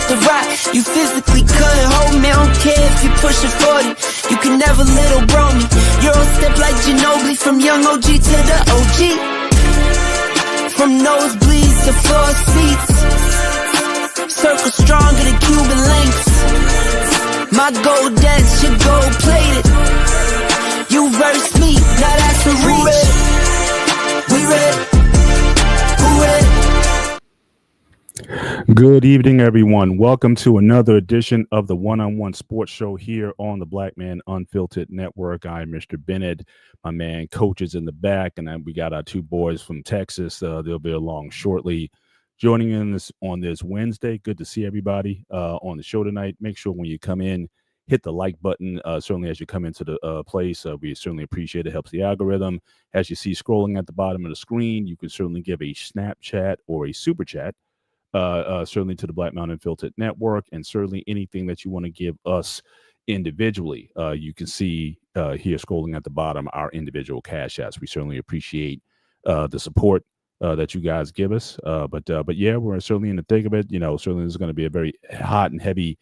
the rock. You physically couldn't hold me, I don't care if you pushing 40. You can never little bro me. Euro step like Ginobili, from young OG to the OG. From nosebleeds to floor seats, circle stronger than Cuban links. My gold dance, your gold plated. You verse me, now that's a reach. We ready? Who ready? Good evening, everyone. Welcome to another edition of the One-on-One Sports Show here on the Black Man Unfiltered Network. I'm Mr. Bennett. My man, Coach, is in the back, and then we got our two boys from Texas. They'll be along shortly. Joining in this on this Wednesday. Good to see everybody on the show tonight. Make sure when you come in, hit the like button. Certainly as you come into the place, we certainly appreciate it. It helps the algorithm. As you see scrolling at the bottom of the screen, you can certainly give a Snapchat or a Super Chat. Certainly to the Black Man Unfiltered Network, and certainly anything that you want to give us individually. You can see here scrolling at the bottom our individual cash apps. We certainly appreciate the support that you guys give us. But yeah, we're certainly in the thick of it. You know, certainly there's going to be a very hot and heavy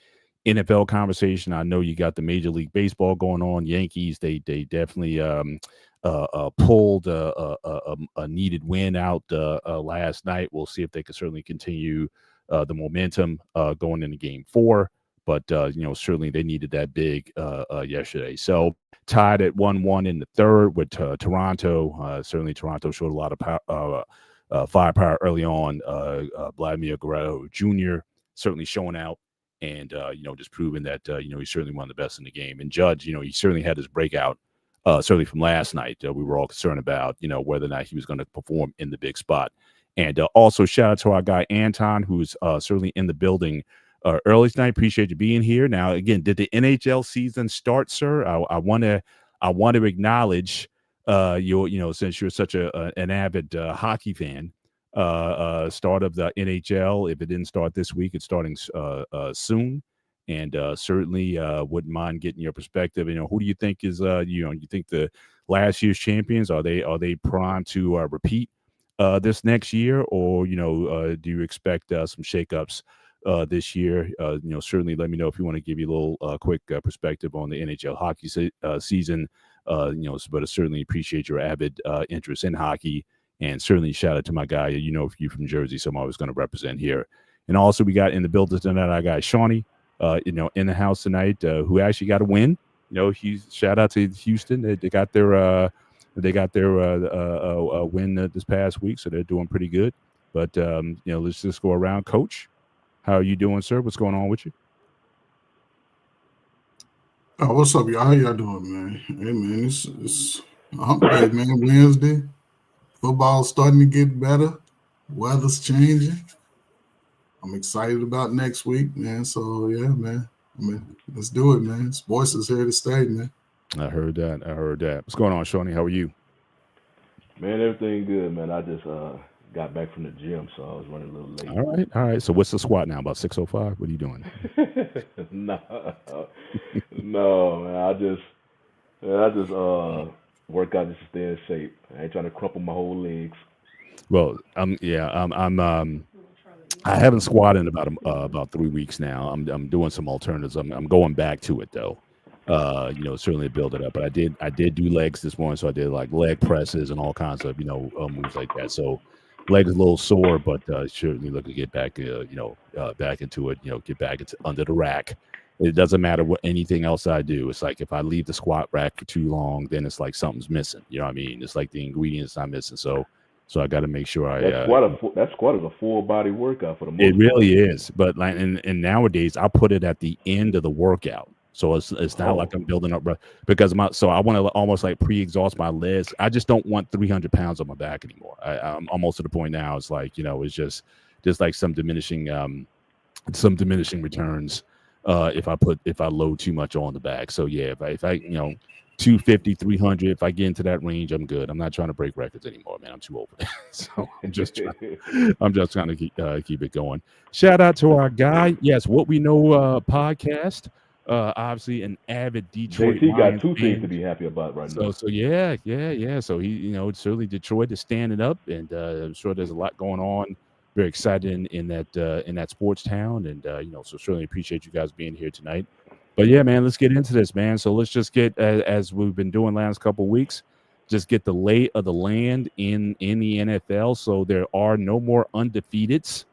NFL conversation. I know you got the Major League Baseball going on. Yankees, they definitely pulled a needed win out last night. We'll see if they can certainly continue the momentum going into Game 4. But you know, certainly they needed that big yesterday. So tied at 1-1 in the third with Toronto. Certainly Toronto showed a lot of firepower early on. Vladimir Guerrero Jr. certainly showing out. And, you know, just proving that, you know, he's certainly one of the best in the game. And Judge, you know, he certainly had his breakout, certainly from last night. We were all concerned about, you know, whether or not he was going to perform in the big spot. And also shout out to our guy, Anton, who's certainly in the building early tonight. Appreciate you being here. Now, again, did the NHL season start, sir? I want to acknowledge you know, since you're such an avid hockey fan. Start of the NHL. If it didn't start this week, it's starting soon, and certainly wouldn't mind getting your perspective. You know, who do you think is you know, you think the last year's champions, are they primed to repeat this next year, or you know, do you expect some shakeups this year? You know, certainly let me know if you want to give you a little quick perspective on the NHL hockey season. You know, but I certainly appreciate your avid interest in hockey. And certainly shout out to my guy. You know, if you're from Jersey, so I'm always going to represent here. And also we got in the building tonight, our guy Shawnee, you know, in the house tonight, who actually got a win. You know, shout out to Houston. They got their win this past week, so they're doing pretty good. But you know, let's just go around. Coach, how are you doing, sir? What's going on with you? Oh, what's up, y'all? How y'all doing, man? Hey, man, it's hump day, man. Wednesday. Football's starting to get better. Weather's changing. I'm excited about next week, man. So, yeah, man. I mean, let's do it, man. Sports is here to stay, man. I heard that. What's going on, Shawnee? How are you? Man, everything good, man. I just got back from the gym, so I was running a little late. All right. So what's the squat now? About 605? What are you doing? No, man. I just work out just to stay in shape. I ain't trying to crumple my whole legs. Well, I haven't squatted in about 3 weeks now. I'm doing some alternatives. I'm going back to it though. You know, certainly build it up. But I did do legs this morning, so I did like leg presses and all kinds of, you know, moves like that. So legs a little sore, but certainly looking to get back, you know, back into it. You know, get back into under the rack. It doesn't matter what anything else I do. It's like if I leave the squat rack for too long, then it's like something's missing. You know what I mean? It's like the ingredients I'm missing. So I got to make sure that squat is a full body workout for the most part. It really is. But like, and nowadays I put it at the end of the workout. So it's not like I'm building up because I want to almost like pre-exhaust my legs. I just don't want 300 pounds on my back anymore. I'm almost to the point now. It's like, you know, it's just like some diminishing returns. If I load too much on the back. So yeah, if I you know, 250, 300, if I get into that range, I'm good. I'm not trying to break records anymore, man. I'm too old for that. So I'm just trying to keep it going. Shout out to our guy. Yes, What We Know podcast. Obviously an avid Detroit. JT got two things to be happy about right now. So yeah. So he, you know, certainly Detroit is standing up, and I'm sure there's a lot going on very excited in that sports town, and so certainly appreciate you guys being here tonight. But yeah, man, let's get into this, man. So let's just get as we've been doing last couple of weeks, just get the lay of the land in the NFL. So there are no more undefeateds.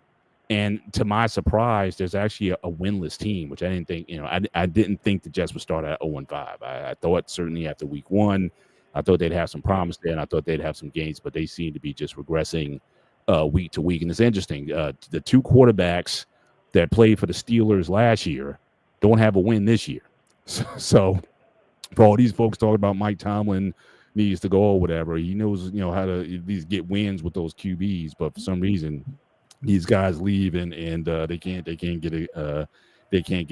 And to my surprise, there's actually a winless team, which I didn't think. I didn't think the Jets would start at 0-5. I thought certainly after week one, I thought they'd have some promise there, and I thought they'd have some gains, but they seem to be just regressing week to week. And it's interesting. The two quarterbacks that played for the Steelers last year don't have a win this year. So for all these folks talking about Mike Tomlin needs to go or whatever, he knows how to at least get wins with those QBs, but for some reason these guys leave and they can't get a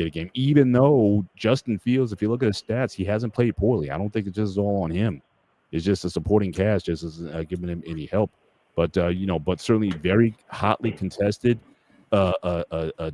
game. Even though Justin Fields, if you look at his stats, he hasn't played poorly. I don't think it's just all on him. It's just a supporting cast just isn't giving him any help. But but certainly very hotly contested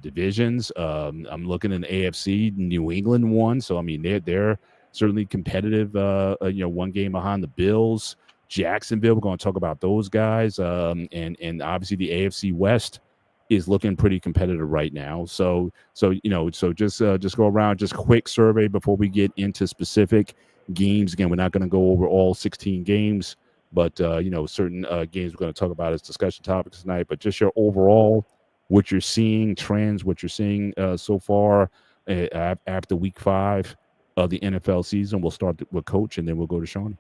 divisions. I'm looking in the AFC. New England won, so I mean they're certainly competitive. One game behind the Bills. Jacksonville, we're going to talk about those guys, and obviously the AFC West is looking pretty competitive right now. So just go around, just quick survey before we get into specific games. Again, we're not going to go over all 16 games, but certain games we're going to talk about as discussion topics tonight. But just your overall, what you're seeing, trends, what you're seeing so far after week 5 of the NFL season. We'll start with Coach, and then we'll go to Shawnee.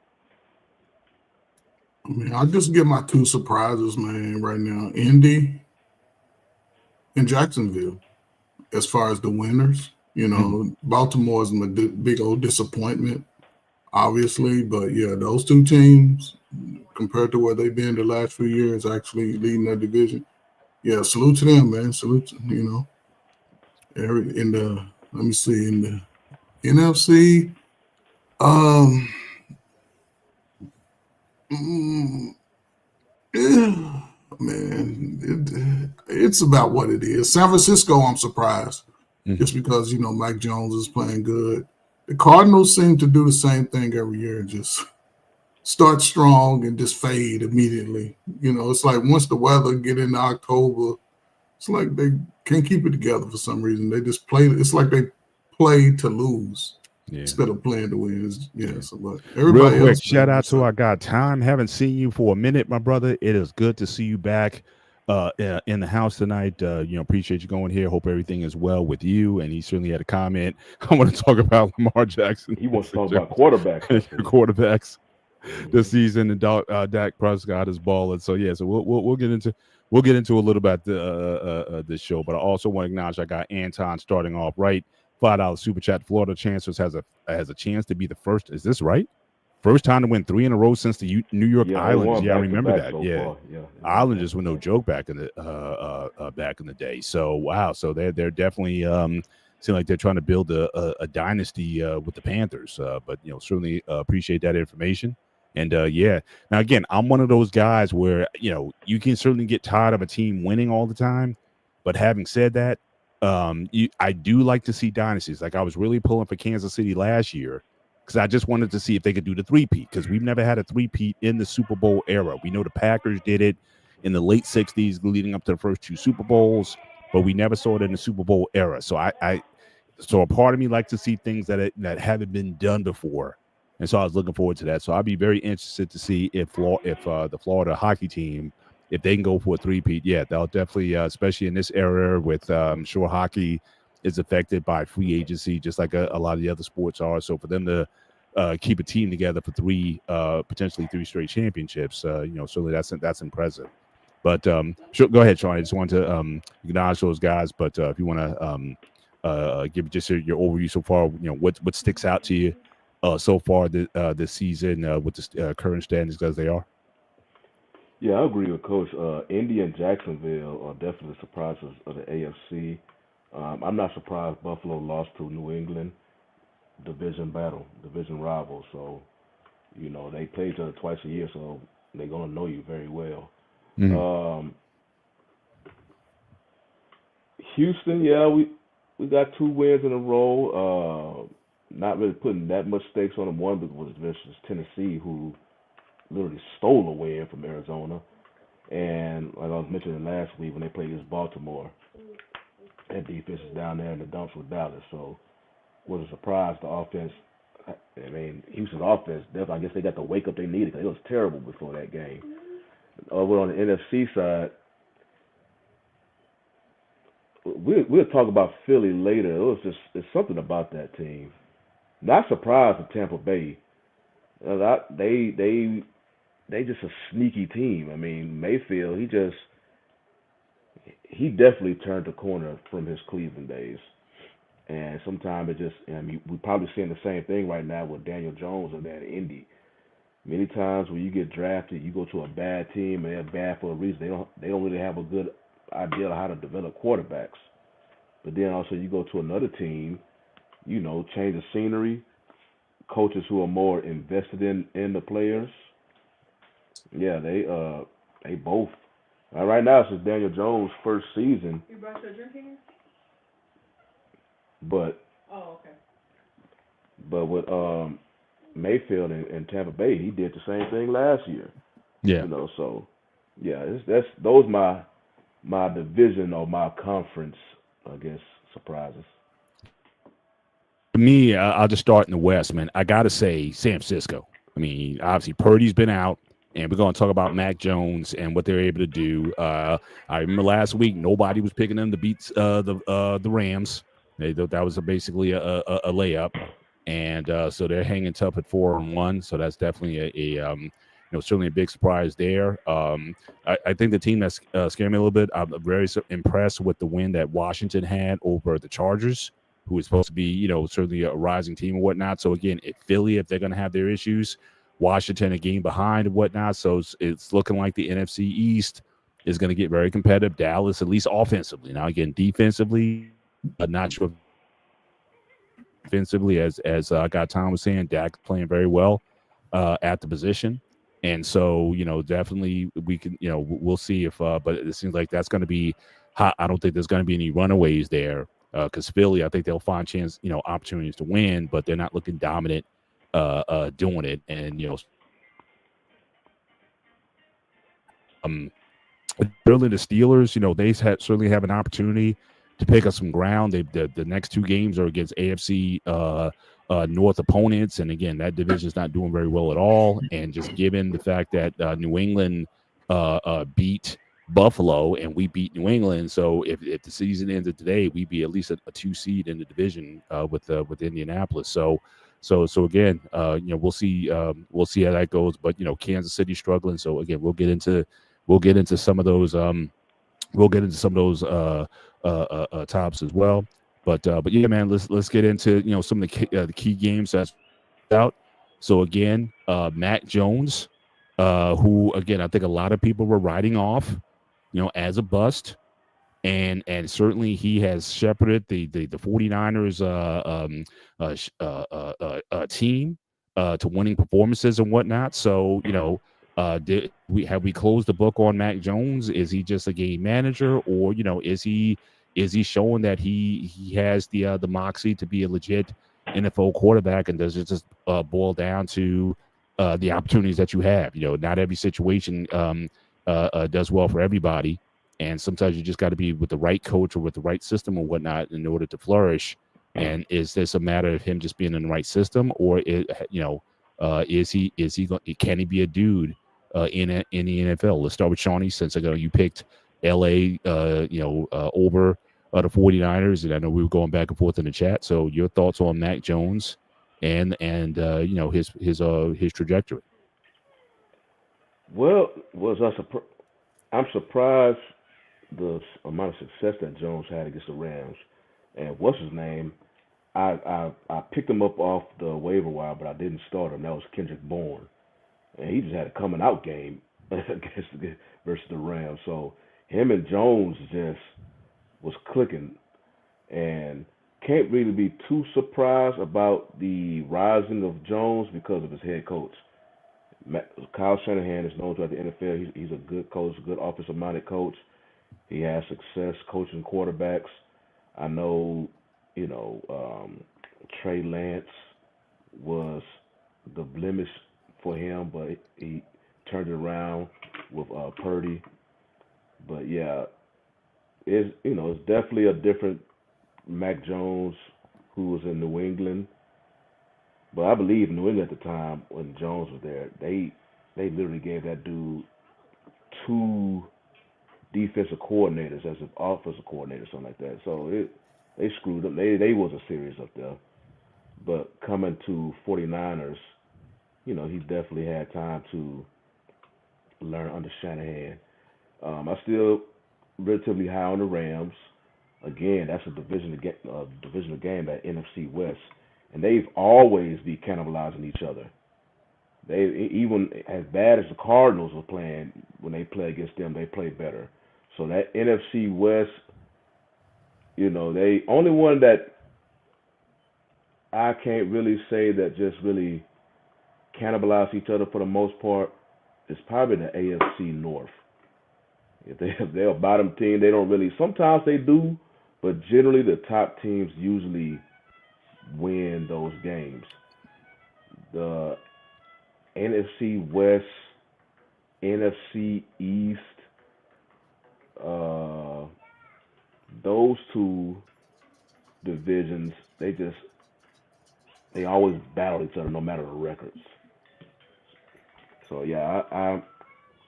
I mean, I'll just give my two surprises, man, right now. Indy and Jacksonville, as far as the winners. Baltimore is a big old disappointment, obviously. But, yeah, those two teams, compared to where they've been the last few years, actually leading that division. Yeah, salute to them, man. Salute to, in the NFC, yeah, man, it's about what it is. San Francisco, I'm surprised, just because Mike Jones is playing good. The Cardinals seem to do the same thing every year, just start strong and just fade immediately. It's like once the weather get into October, it's like they can't keep it together for some reason. They just play. It's like they play to lose. Yeah. Instead of playing to win. So, but everybody real quick, else, shout out to our guy Time. Haven't seen you for a minute, my brother. It is good to see you back in the house tonight. Appreciate you going here. Hope everything is well with you. And he certainly had a comment. I want to talk about Lamar Jackson. He wants to talk about quarterbacks this season, and Dak Prescott is balling. So yeah, so we'll get into a little bit this show. But I also want to acknowledge I got Anton starting off right. $5 super chat. Florida Chancers has a chance to be the first. Is this right? First time to win 3 in a row since the New York Islanders. Yeah, I remember that. So Islanders were no joke back in the day. So wow. So they're definitely seem like they're trying to build a dynasty with the Panthers. But certainly appreciate that information. And now again, I'm one of those guys where you can certainly get tired of a team winning all the time. But having said that, I do like to see dynasties. Like I was really pulling for Kansas City last year because I just wanted to see if they could do the three-peat, because we've never had a three-peat in the Super Bowl era. We know the Packers did it in the late 60s leading up to the first 2 Super Bowls, but we never saw it in the Super Bowl era. So so a part of me likes to see things that haven't been done before. And so I was looking forward to that. So I'd be very interested to see if the Florida hockey team, if they can go for a three-peat. Yeah, they'll definitely, especially in this era with, I'm sure hockey is affected by free agency, just like a lot of the other sports are. So for them to keep a team together for potentially 3 straight championships, certainly that's impressive. But sure, go ahead, Sean. I just wanted to acknowledge those guys. But if you want to give just your overview so far, what sticks out to you so far this season with the current standings as they are. Yeah, I agree with Coach. Indy and Jacksonville are definitely surprises of the AFC. I'm not surprised Buffalo lost to New England, division rival. So, they play each other twice a year, so they're going to know you very well. Mm-hmm. Houston, yeah, we got 2 wins in a row. Not really putting that much stakes on them. One was versus Tennessee, who literally stole a win from Arizona. And And like I was mentioning last week when they played against Baltimore, that defense is down there in the dumps with Dallas. So was a surprise. The offense. I mean, Houston's offense. I guess they got the wake up they needed because it was terrible before that game. Over on the NFC side, we'll talk about Philly later. It's something about that team. Not surprised at Tampa Bay. They just a sneaky team. I mean, Mayfield, he definitely turned the corner from his Cleveland days. And sometimes we're probably seeing the same thing right now with Daniel Jones and that Indy. Many times when you get drafted, you go to a bad team and they're bad for a reason. They don't really have a good idea of how to develop quarterbacks. But then also you go to another team, change the scenery, coaches who are more invested in the players. Yeah, they both. Right now it's just Daniel Jones' first season. You brought your drinking? But with Mayfield and Tampa Bay, he did the same thing last year. Yeah. So yeah, those my division or my conference, I guess, surprises. For me, I'll just start in the West, man. I got to say San Francisco. I mean, obviously Purdy's been out, and we're going to talk about Mac Jones and what they're able to do. I remember last week nobody was picking them to beat the Rams. They thought that was basically a layup, and so they're hanging tough at 4-1. So that's definitely certainly a big surprise there. I think the team that's scared me a little bit. I'm very impressed with the win that Washington had over the Chargers, who is supposed to be, certainly a rising team and whatnot. So again, if they're going to have their issues, Washington a game behind and whatnot. So it's looking like the NFC East is going to get very competitive. Dallas, at least offensively. Now again, defensively, not sure. Defensively, as Got Tom was saying, Dak playing very well at the position. And so, definitely we can, we'll see if, but it seems like that's going to be hot. I don't think there's going to be any runaways there because Philly, I think they'll find opportunities to win, but they're not looking dominant doing it. And, early the Steelers, they certainly have an opportunity to pick up some ground. The next two games are against AFC North opponents, and again, that division is not doing very well at all. And just given the fact that New England beat Buffalo and we beat New England, so if the season ended today, we'd be at least a 2 seed in the division with Indianapolis. So again, we'll see how that goes. But Kansas City struggling. So again, we'll get into some of those. Tops as well. But yeah, man, let's get into some of the key games that's out. So again, Mac Jones, who again I think a lot of people were writing off, as a bust, and certainly he has shepherded the 49ers team to winning performances and whatnot. So have we closed the book on Mac Jones? Is he just a game manager, or is he showing that he has the moxie to be a legit NFL quarterback? And does it just boil down to the opportunities that you have? Not every situation does well for everybody, and sometimes you just got to be with the right coach or with the right system or whatnot in order to flourish. And is this a matter of him just being in the right system, or can he be a dude in the NFL? Let's start with Shawnee, since you picked LA over the 49ers, and I know we were going back and forth in the chat. So your thoughts on Mac Jones and his trajectory? Well, I'm surprised the amount of success that Jones had against the Rams. And what's his name? I picked him up off the waiver wire, but I didn't start him. That was Kendrick Bourne, and he just had a coming out game versus the Rams. So him and Jones just was clicking, and can't really be too surprised about the rising of Jones because of his head coach. Kyle Shanahan is known throughout the NFL. He's a good coach, a good offensive-minded coach. He has success coaching quarterbacks. I know, Trey Lance was the blemish for him, but he turned it around with Purdy. But yeah, it's definitely a different Mac Jones who was in New England. But I believe New England at the time when Jones was there, they literally gave that dude two defensive coordinators as an offensive coordinator, something like that. So they screwed them. They wasn't serious up there. But coming to 49ers, he definitely had time to learn under Shanahan. I still relatively high on the Rams. Again, that's a divisional game, that NFC West, and they've always been cannibalizing each other. They even as bad as the Cardinals were playing when they play against them, they play better. So that NFC West, they only one that I can't really say that just really cannibalize each other for the most part is probably the AFC North. If they're a bottom team, they don't really. Sometimes they do, but generally the top teams usually win those games. The NFC West, NFC East, those two divisions, they always battle each other no matter the records. So yeah, I'm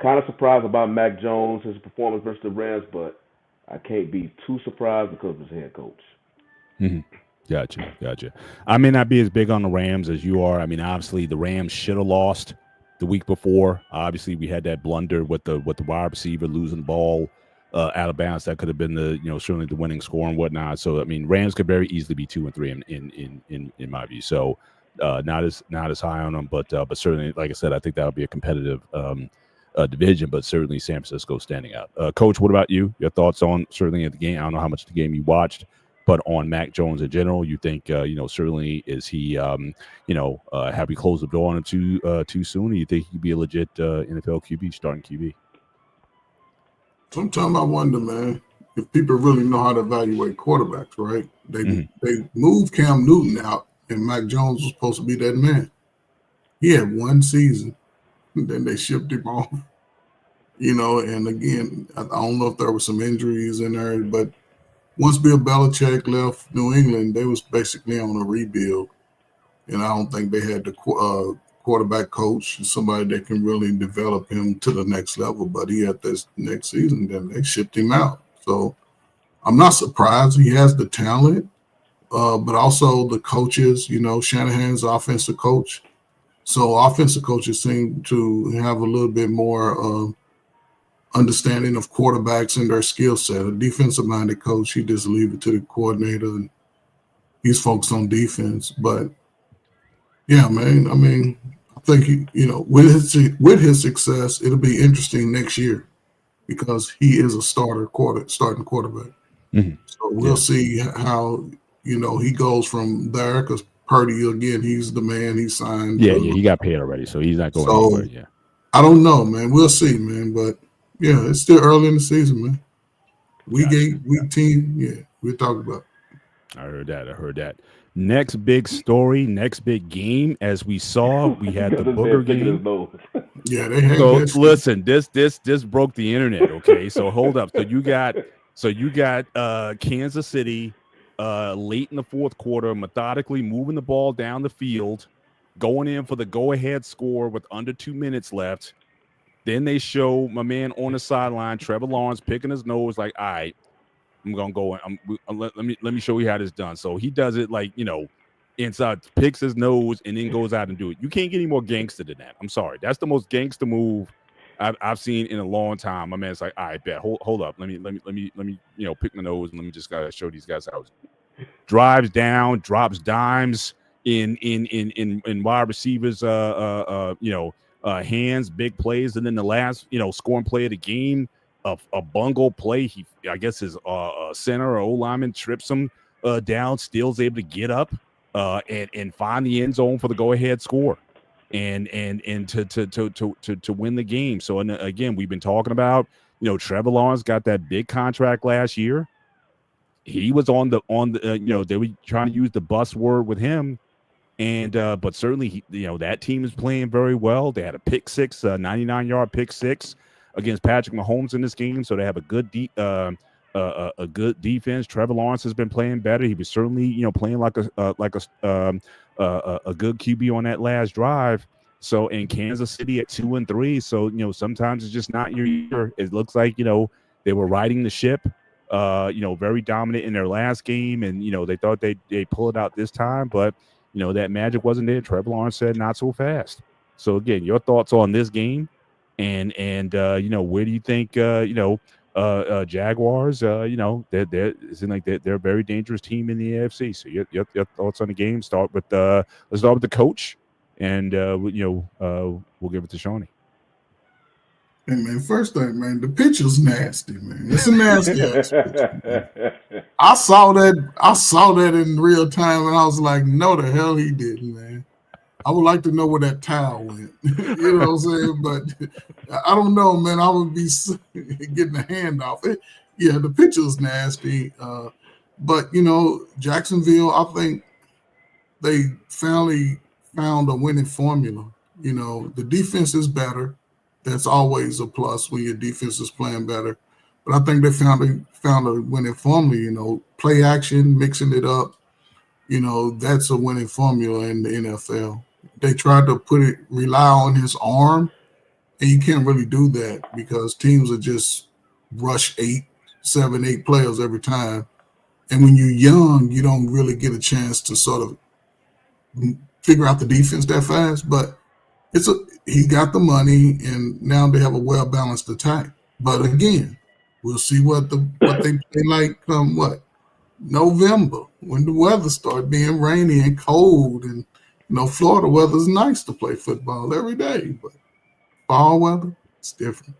kind of surprised about Mac Jones, his performance versus the Rams, but I can't be too surprised because of his head coach. Mm-hmm. Gotcha. I may not be as big on the Rams as you are. I mean, obviously the Rams should have lost the week before. Obviously, we had that blunder with the wide receiver losing the ball out of bounds. That could have been certainly the winning score and whatnot. So I mean, Rams could very easily be 2-3 in my view. So not as high on them, but certainly, like I said, I think that would be a competitive division. But certainly San Francisco standing out. Coach, what about you? Your thoughts on certainly the game? I don't know how much the game you watched, but on Mac Jones in general, you think certainly is he have we closed the door on him too soon? Or you think he could be a legit NFL QB, starting QB? Sometimes I wonder, man, if people really know how to evaluate quarterbacks, right? They moved Cam Newton out, and Mac Jones was supposed to be that man. He had one season, and then they shipped him off. And again, I don't know if there were some injuries in there, but once Bill Belichick left New England, they was basically on a rebuild, and I don't think they had the quarterback coach, somebody that can really develop him to the next level. But he had this next season, then they shipped him out. So I'm not surprised. He has the talent, but also the coaches. Shanahan's offensive coach, so offensive coaches seem to have a little bit more understanding of quarterbacks and their skill set. A defensive-minded coach, he just leave it to the coordinator, and he's focused on defense. But yeah, man, I mean, I think with his success, it'll be interesting next year because he is a starting quarterback. Mm-hmm. So we'll see how he goes from there. Because Purdy, again, he's the man. He signed. Yeah, he got paid already, so he's not going anywhere. Yeah, I don't know, man. We'll see, man. But yeah, it's still early in the season, man. Week 10, yeah, we'll talk about it. I heard that. Next big story, next big game, as we saw, we had the Booger game. Yeah, they had so listen, this broke the internet. Okay, so hold up. So you got Kansas City late in the fourth quarter, methodically moving the ball down the field, going in for the go-ahead score with under 2 minutes left. Then they show my man on the sideline, Trevor Lawrence, picking his nose, like, all right, I'm gonna go. Let me show you how this is done. So he does it like inside, picks his nose, and then goes out and do it. You can't get any more gangster than that. I'm sorry, that's the most gangster move I've seen in a long time. My man's like, all right, bet, hold up, let me pick my nose and let me just gotta show these guys how. Drives down, drops dimes in wide receivers, hands, big plays, and then the last, scoring play of the game, a bungle play. I guess his center or O-lineman trips him down, still's able to get up and find the end zone for the go-ahead score, and to win the game. So, and again, we've been talking about, Trevor Lawrence got that big contract last year. He was on the they were trying to use the buzzword with him. And but certainly, that team is playing very well. They had a pick six, 99-yard pick six against Patrick Mahomes in this game, so they have a good a good defense. Trevor Lawrence has been playing better. He was certainly playing like a good QB on that last drive. So in Kansas City at 2-3, so sometimes it's just not your year. It looks like they were riding the ship. Very dominant in their last game, and they thought they pull it out this time, but that magic wasn't there. Trevor Lawrence said not so fast. So again, your thoughts on this game, and where do you think Jaguars? They're it seems like they're a very dangerous team in the AFC. So your thoughts on the game? Let's start with the coach, and we'll give it to Shawnee. Hey man, first thing, man, the picture's nasty, man. It's a nasty ass picture, man. I saw that in real time, and I was like, no, the hell he didn't, man. I would like to know where that towel went. You know what I'm saying? But I don't know, man. I would be getting a hand off it. Yeah, the picture's nasty. But Jacksonville, I think they finally found a winning formula. The defense is better. That's always a plus when your defense is playing better. But I think they found a winning formula. Play action, mixing it up. That's a winning formula in the NFL. They tried to rely on his arm, and you can't really do that because teams are just rush 7, 8 players every time. And when you're young, you don't really get a chance to sort of figure out the defense that fast. But he got the money, and now they have a well-balanced attack. But again, we'll see what they play like come November, when the weather starts being rainy and cold. And Florida weather is nice to play football every day, but fall weather, it's different.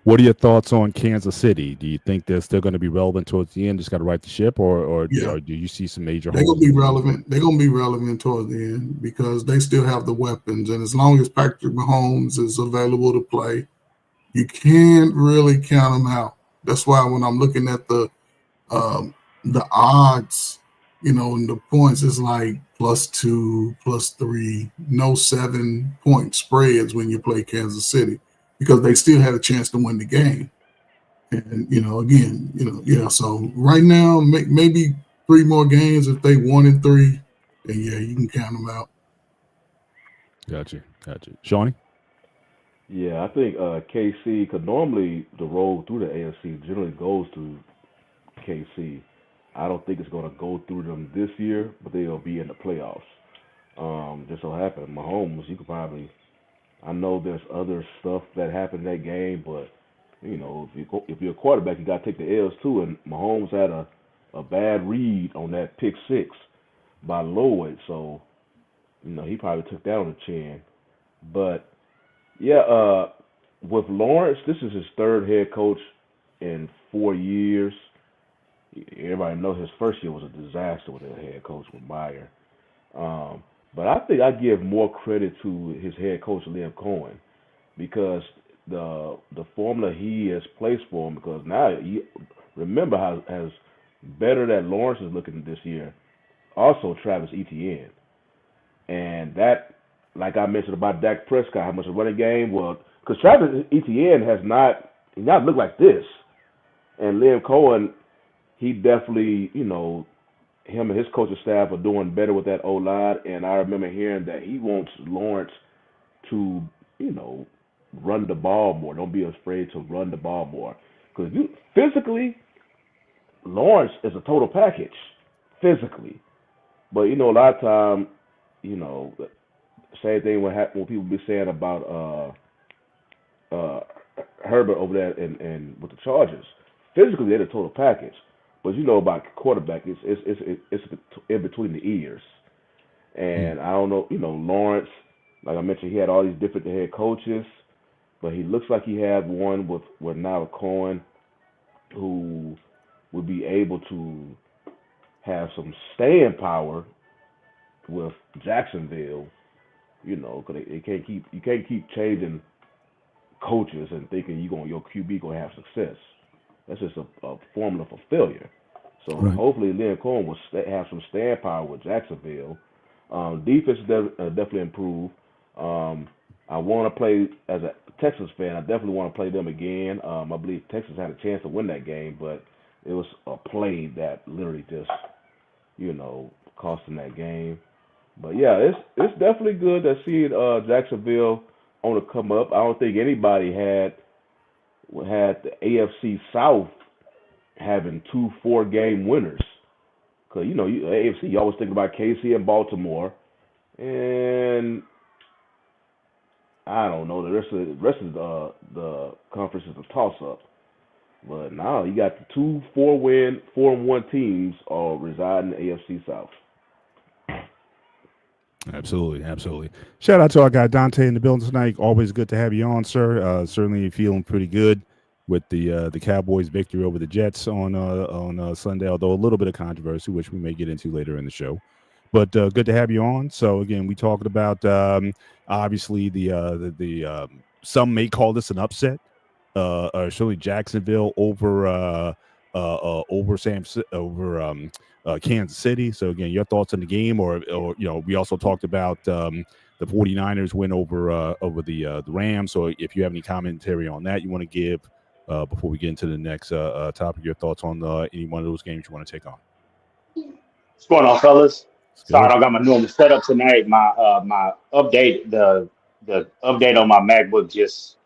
What are your thoughts on Kansas City? Do you think they're still going to be relevant towards the end? Just got to right the ship, or do you see some major? They're going to be relevant. They're going to be relevant towards the end because they still have the weapons, and as long as Patrick Mahomes is available to play, you can't really count them out. That's why when I'm looking at the odds, and the points, is like +2, +3, no 7-point spreads when you play Kansas City because they still had a chance to win the game. And, so right now, maybe 3 more games. If they 1-3, then you can count them out. Gotcha. Shawnee? Yeah, I think KC, because normally the road through the AFC generally goes through KC. I don't think it's going to go through them this year, but they'll be in the playoffs. Just so happened, Mahomes, you could probably, I know there's other stuff that happened in that game, but, if you're a quarterback, you got to take the L's too, and Mahomes had a bad read on that pick 6 by Lloyd, so, he probably took that on the chin. But, yeah, with Lawrence, this is his 3rd head coach in 4 years. Everybody knows his first year was a disaster with the head coach with Meyer. But I think I give more credit to his head coach, Liam Cohen, because the formula he has placed for him, because now remember how as better that Lawrence is looking this year, also Travis Etienne. And that, like I mentioned about Dak Prescott, how much a running game, because Travis Etienne has not looked like this. And Liam Cohen, he definitely, him and his coaching staff are doing better with that O-line. And I remember hearing that he wants Lawrence to, run the ball more. Don't be afraid to run the ball more. Because physically, Lawrence is a total package, physically. But, a lot of time, same thing when people be saying about Herbert over there and with the Chargers. Physically, they're the total package. But about quarterback, it's in between the ears. And I don't know, Lawrence, like I mentioned, he had all these different head coaches, but he looks like he had one with now Cohen, who would be able to have some staying power with Jacksonville, because you can't keep changing coaches and thinking your QB gonna have success. That's just a formula for failure. So Right. Hopefully Liam Cohen will have some stand power with Jacksonville. Defense definitely improved. I want to play as a Texas fan. I definitely want to play them again. I believe Texas had a chance to win that game, but it was a play that literally just, cost them that game. But yeah, it's definitely good to see Jacksonville on the come up. I don't think anybody had the AFC South having 2 4-game winners. Cause AFC, you always think about KC and Baltimore, and I don't know, the rest of the conference is a toss up. But now you got the 4-1 teams all reside in the AFC South. Absolutely. Shout out to our guy Dante in the building tonight. Always good to have you on, sir. Certainly feeling pretty good with the Cowboys' victory over the Jets on Sunday, although a little bit of controversy, which we may get into later in the show. But good to have you on. So again, we talked about obviously the some may call this an upset. Or surely Jacksonville over Kansas City. So again, your thoughts on the game, or we also talked about the 49ers win over the Rams. So if you have any commentary on that you want to give before we get into the next topic, your thoughts on any one of those games you want to take on. What's going on, fellas? Sorry, I don't got my normal setup tonight. My update, the update on my MacBook just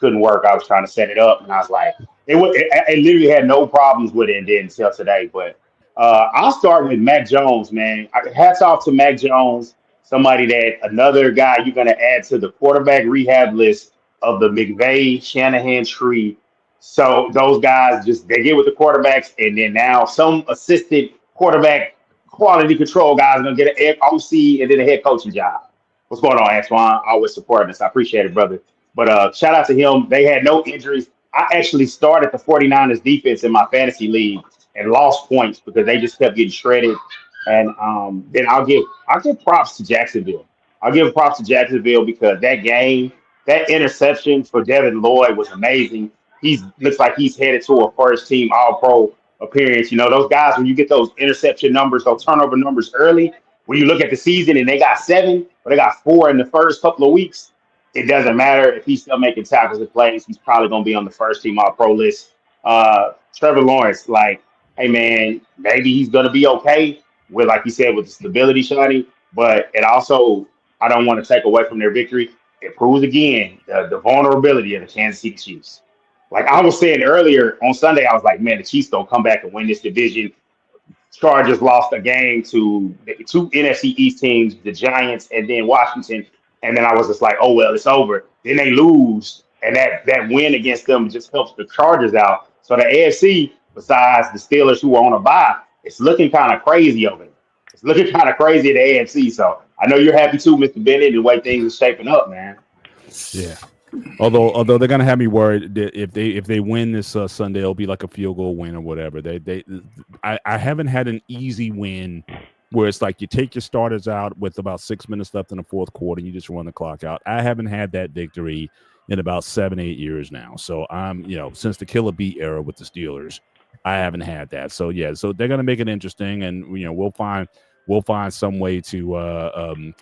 couldn't work. I was trying to set it up, and I was like, it literally had no problems with it and didn't until today. But I'll start with Mac Jones, man. Hats off to Mac Jones, another guy you're going to add to the quarterback rehab list of the McVay Shanahan tree. So those guys they get with the quarterbacks, and then now some assistant quarterback quality control guys are going to get an OC and then a head coaching job. What's going on, Antoine? Always supporting us. I appreciate it, brother. But shout out to him. They had no injuries. I actually started the 49ers defense in my fantasy league and lost points because they just kept getting shredded. And then I'll give props to Jacksonville. I'll give props to Jacksonville because that interception for Devin Lloyd was amazing. Looks like he's headed to a first team All-Pro appearance. Those guys, when you get those interception numbers, those turnover numbers early, when you look at the season and they got 7, but they got 4 in the first couple of weeks, it doesn't matter if he's still making tackles and plays. He's probably going to be on the first team All-Pro list. Trevor Lawrence, hey, man, maybe he's going to be okay with, like you said, with the stability shotty, but it also, I don't want to take away from their victory. It proves again the vulnerability of the Kansas City Chiefs. Like I was saying earlier on Sunday, I was like, man, the Chiefs don't come back and win this division. Chargers lost a game to the 2 NFC East teams, the Giants and then Washington. And then I was just like, oh, well, it's over. Then they lose. And that win against them just helps the Chargers out. So the AFC, besides the Steelers who are on a bye, it's looking kind of crazy over there. It's looking kind of crazy at the AFC. So I know you're happy too, Mr. Bennett, the way things are shaping up, man. Yeah. Although they're gonna have me worried that if they win this Sunday, it'll be like a field goal win or whatever. I haven't had an easy win where it's like you take your starters out with about 6 minutes left in the fourth quarter and you just run the clock out. I haven't had that victory in about 7-8 years now. So I'm since the Killer Beat era with the Steelers, I haven't had that. So yeah, so they're gonna make it interesting, and we'll find some way to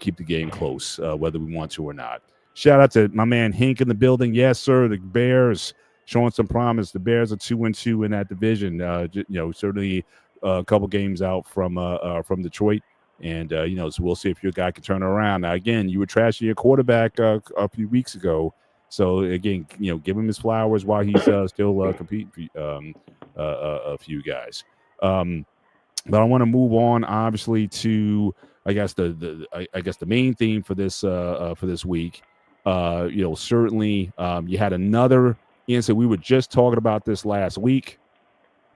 keep the game close, whether we want to or not. Shout out to my man Hink in the building. Yes, sir. The Bears showing some promise. The Bears are 2-2 in that division. Certainly a couple games out from Detroit, and so we'll see if your guy can turn it around. Now, again, you were trashing your quarterback a few weeks ago, so again, give him his flowers while he's still competing for a few guys. But I want to move on, obviously, to I guess the main theme for this week. Certainly you had another incident. We were just talking about this last week.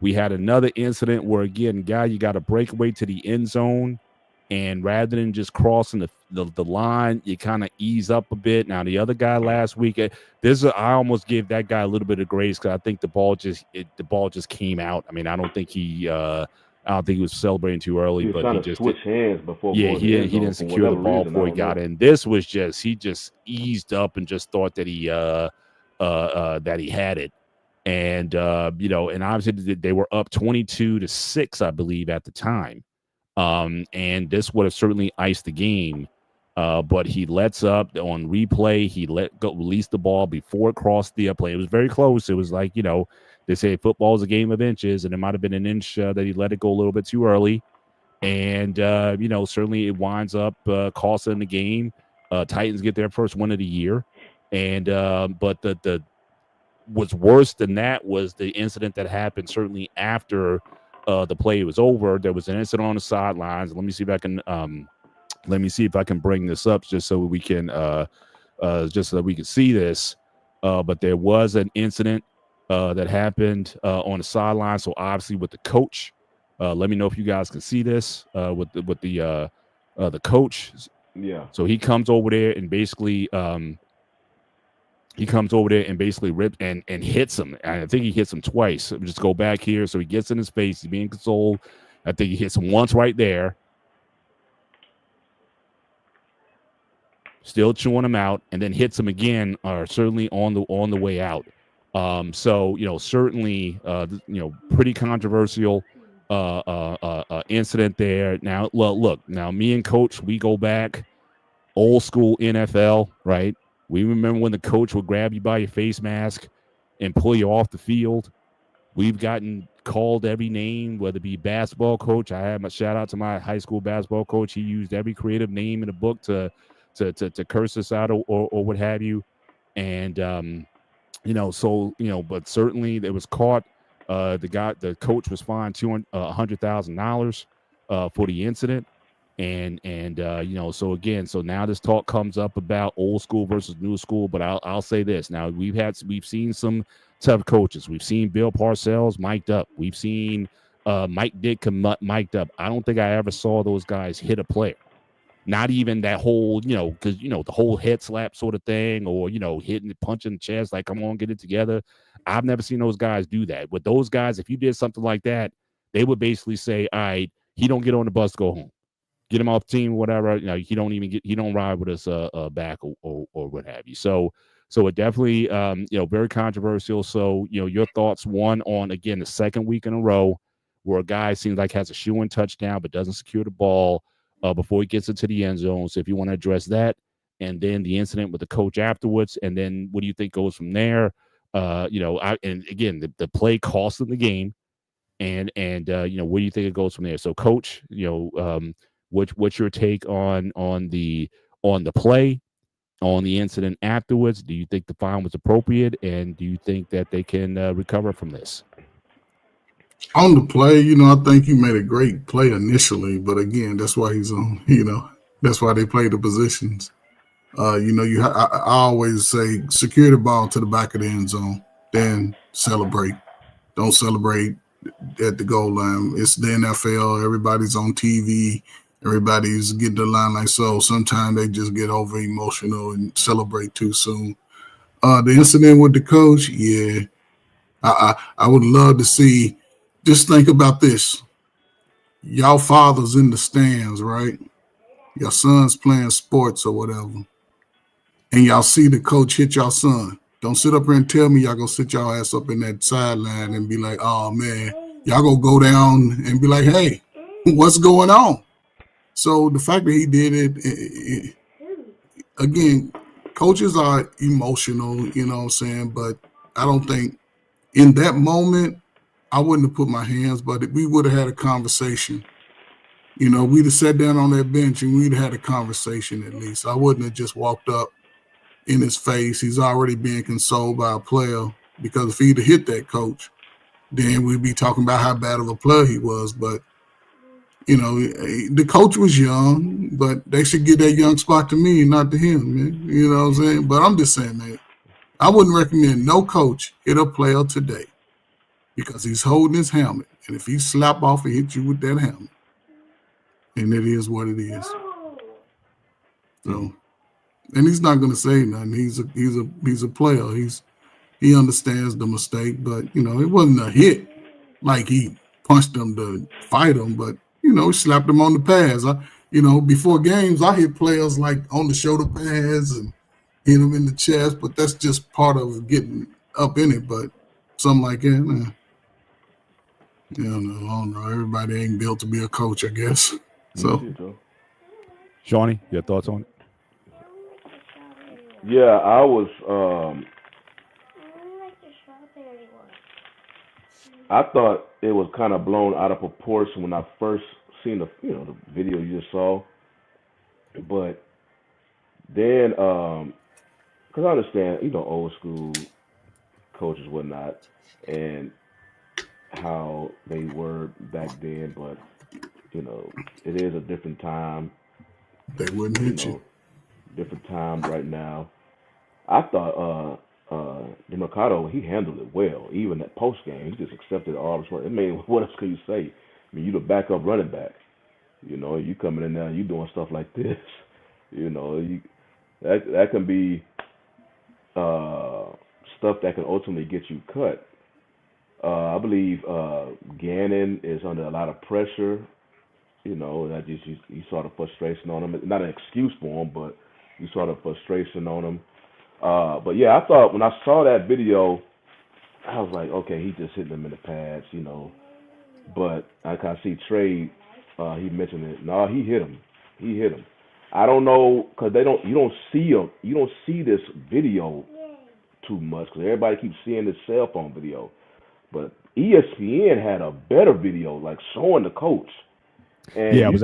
We had another incident where, again, guy, you got to break away to the end zone, and rather than just crossing the line, you kind of ease up a bit. Now, the other guy last week, I almost gave that guy a little bit of grace because I think the ball just came out. I mean, I don't think he was celebrating too early, but he just switch hands before. Yeah, he didn't secure the ball before he got in. This was he just eased up and just thought that he had it, and and obviously they were up 22-6, I believe, at the time, and this would have certainly iced the game. But he lets up on replay. He release the ball before it crossed the play. It was very close. It was like, they say football is a game of inches, and it might have been an inch that he let it go a little bit too early. And, certainly it winds up costing the game. Titans get their first win of the year. And but the what's worse than that was the incident that happened certainly after the play was over. There was an incident on the sidelines. Let me see if I can bring this up just so we can see this. But there was an incident that happened on the sideline. So obviously with the coach, let me know if you guys can see this with the coach. Yeah. So he comes over there and basically ripped and hits him. I think he hits him twice. So just go back here. So he gets in his face. He's being consoled. I think he hits him once right there. Still chewing him out, and then hits him again, certainly on the way out. Certainly, pretty controversial incident there. Now, look, me and Coach, we go back old school NFL, right? We remember when the coach would grab you by your face mask and pull you off the field. We've gotten called every name, whether it be basketball coach. I had my shout out to my high school basketball coach. He used every creative name in the book to curse us out or what have you. And, but certainly it was caught. The coach was fined $100,000 for the incident. And so now this talk comes up about old school versus new school. But I'll say this. Now we've seen some tough coaches. We've seen Bill Parcells mic'd up. We've seen Mike Ditka mic'd up. I don't think I ever saw those guys hit a player. Not even that whole, because, the whole head slap sort of thing or, hitting, punching the chest, like, come on, get it together. I've never seen those guys do that. With those guys, if you did something like that, they would basically say, all right, he don't get on the bus to go home. Get him off the team, whatever. He don't ride with us back or what have you. So it definitely, very controversial. So, your thoughts, one, on, again, the second week in a row where a guy seems like has a shoe-in touchdown but doesn't secure the ball before he gets into the end zone. So if you want to address that, and then the incident with the coach afterwards, and then what do you think goes from there? And again, the play cost in the game, and where do you think it goes from there? So, Coach, what's your take on the play, on the incident afterwards? Do you think the fine was appropriate, and do you think that they can recover from this? On the play, I think he made a great play initially, but again, that's why he's on. That's why they play the positions. I always say secure the ball to the back of the end zone, then celebrate. Don't celebrate at the goal line. It's the NFL. Everybody's on TV. Everybody's getting the line like so. Sometimes they just get over emotional and celebrate too soon. The incident with the coach, yeah, I would love to see. Just think about this. Y'all fathers in the stands, right? Your son's playing sports or whatever. And y'all see the coach hit y'all son. Don't sit up here and tell me y'all gonna sit y'all ass up in that sideline and be like, oh man, y'all gonna go down and be like, hey, what's going on? So the fact that he did it, again, coaches are emotional, you know what I'm saying? But I don't think in that moment, I wouldn't have put my hands, but we would have had a conversation. We'd have sat down on that bench and we'd have had a conversation at least. I wouldn't have just walked up in his face. He's already being consoled by a player, because if he'd have hit that coach, then we'd be talking about how bad of a player he was. But, the coach was young, but they should give that young spot to me, not to him, man. You know what I'm saying? But I'm just saying, man, I wouldn't recommend no coach hit a player today, because he's holding his helmet. And if he slap off and hit you with that helmet, and it is what it is. So, and he's not going to say nothing. He's a player. He understands the mistake, but it wasn't a hit like he punched him to fight him, but he slapped him on the pads. Before games, I hit players like on the shoulder pads and hit him in the chest, but that's just part of getting up in it. But something like that, man. I don't know. Everybody ain't built to be a coach, I guess. So, Shawnee, your thoughts on it? Yeah, I was. I thought it was kind of blown out of proportion when I first seen the video you just saw, but then because I understand old school coaches whatnot and how they were back then, but it is a different time. They wouldn't hit you. Different time right now. I thought DeMarcado, he handled it well. Even at post game, he just accepted all the work. I mean, what else can you say? I mean, you the backup running back. You coming in there, you doing stuff like this. That can be stuff that can ultimately get you cut. I believe Gannon is under a lot of pressure. That you saw the frustration on him. Not an excuse for him, but you saw the frustration on him. But yeah, I thought when I saw that video, I was like, okay, he just hitting him in the pads, But I can see Trey. He mentioned it. No, he hit him. He hit him. I don't know because you don't see this video too much because everybody keeps seeing this cell phone video. But ESPN had a better video, like showing the coach. And I was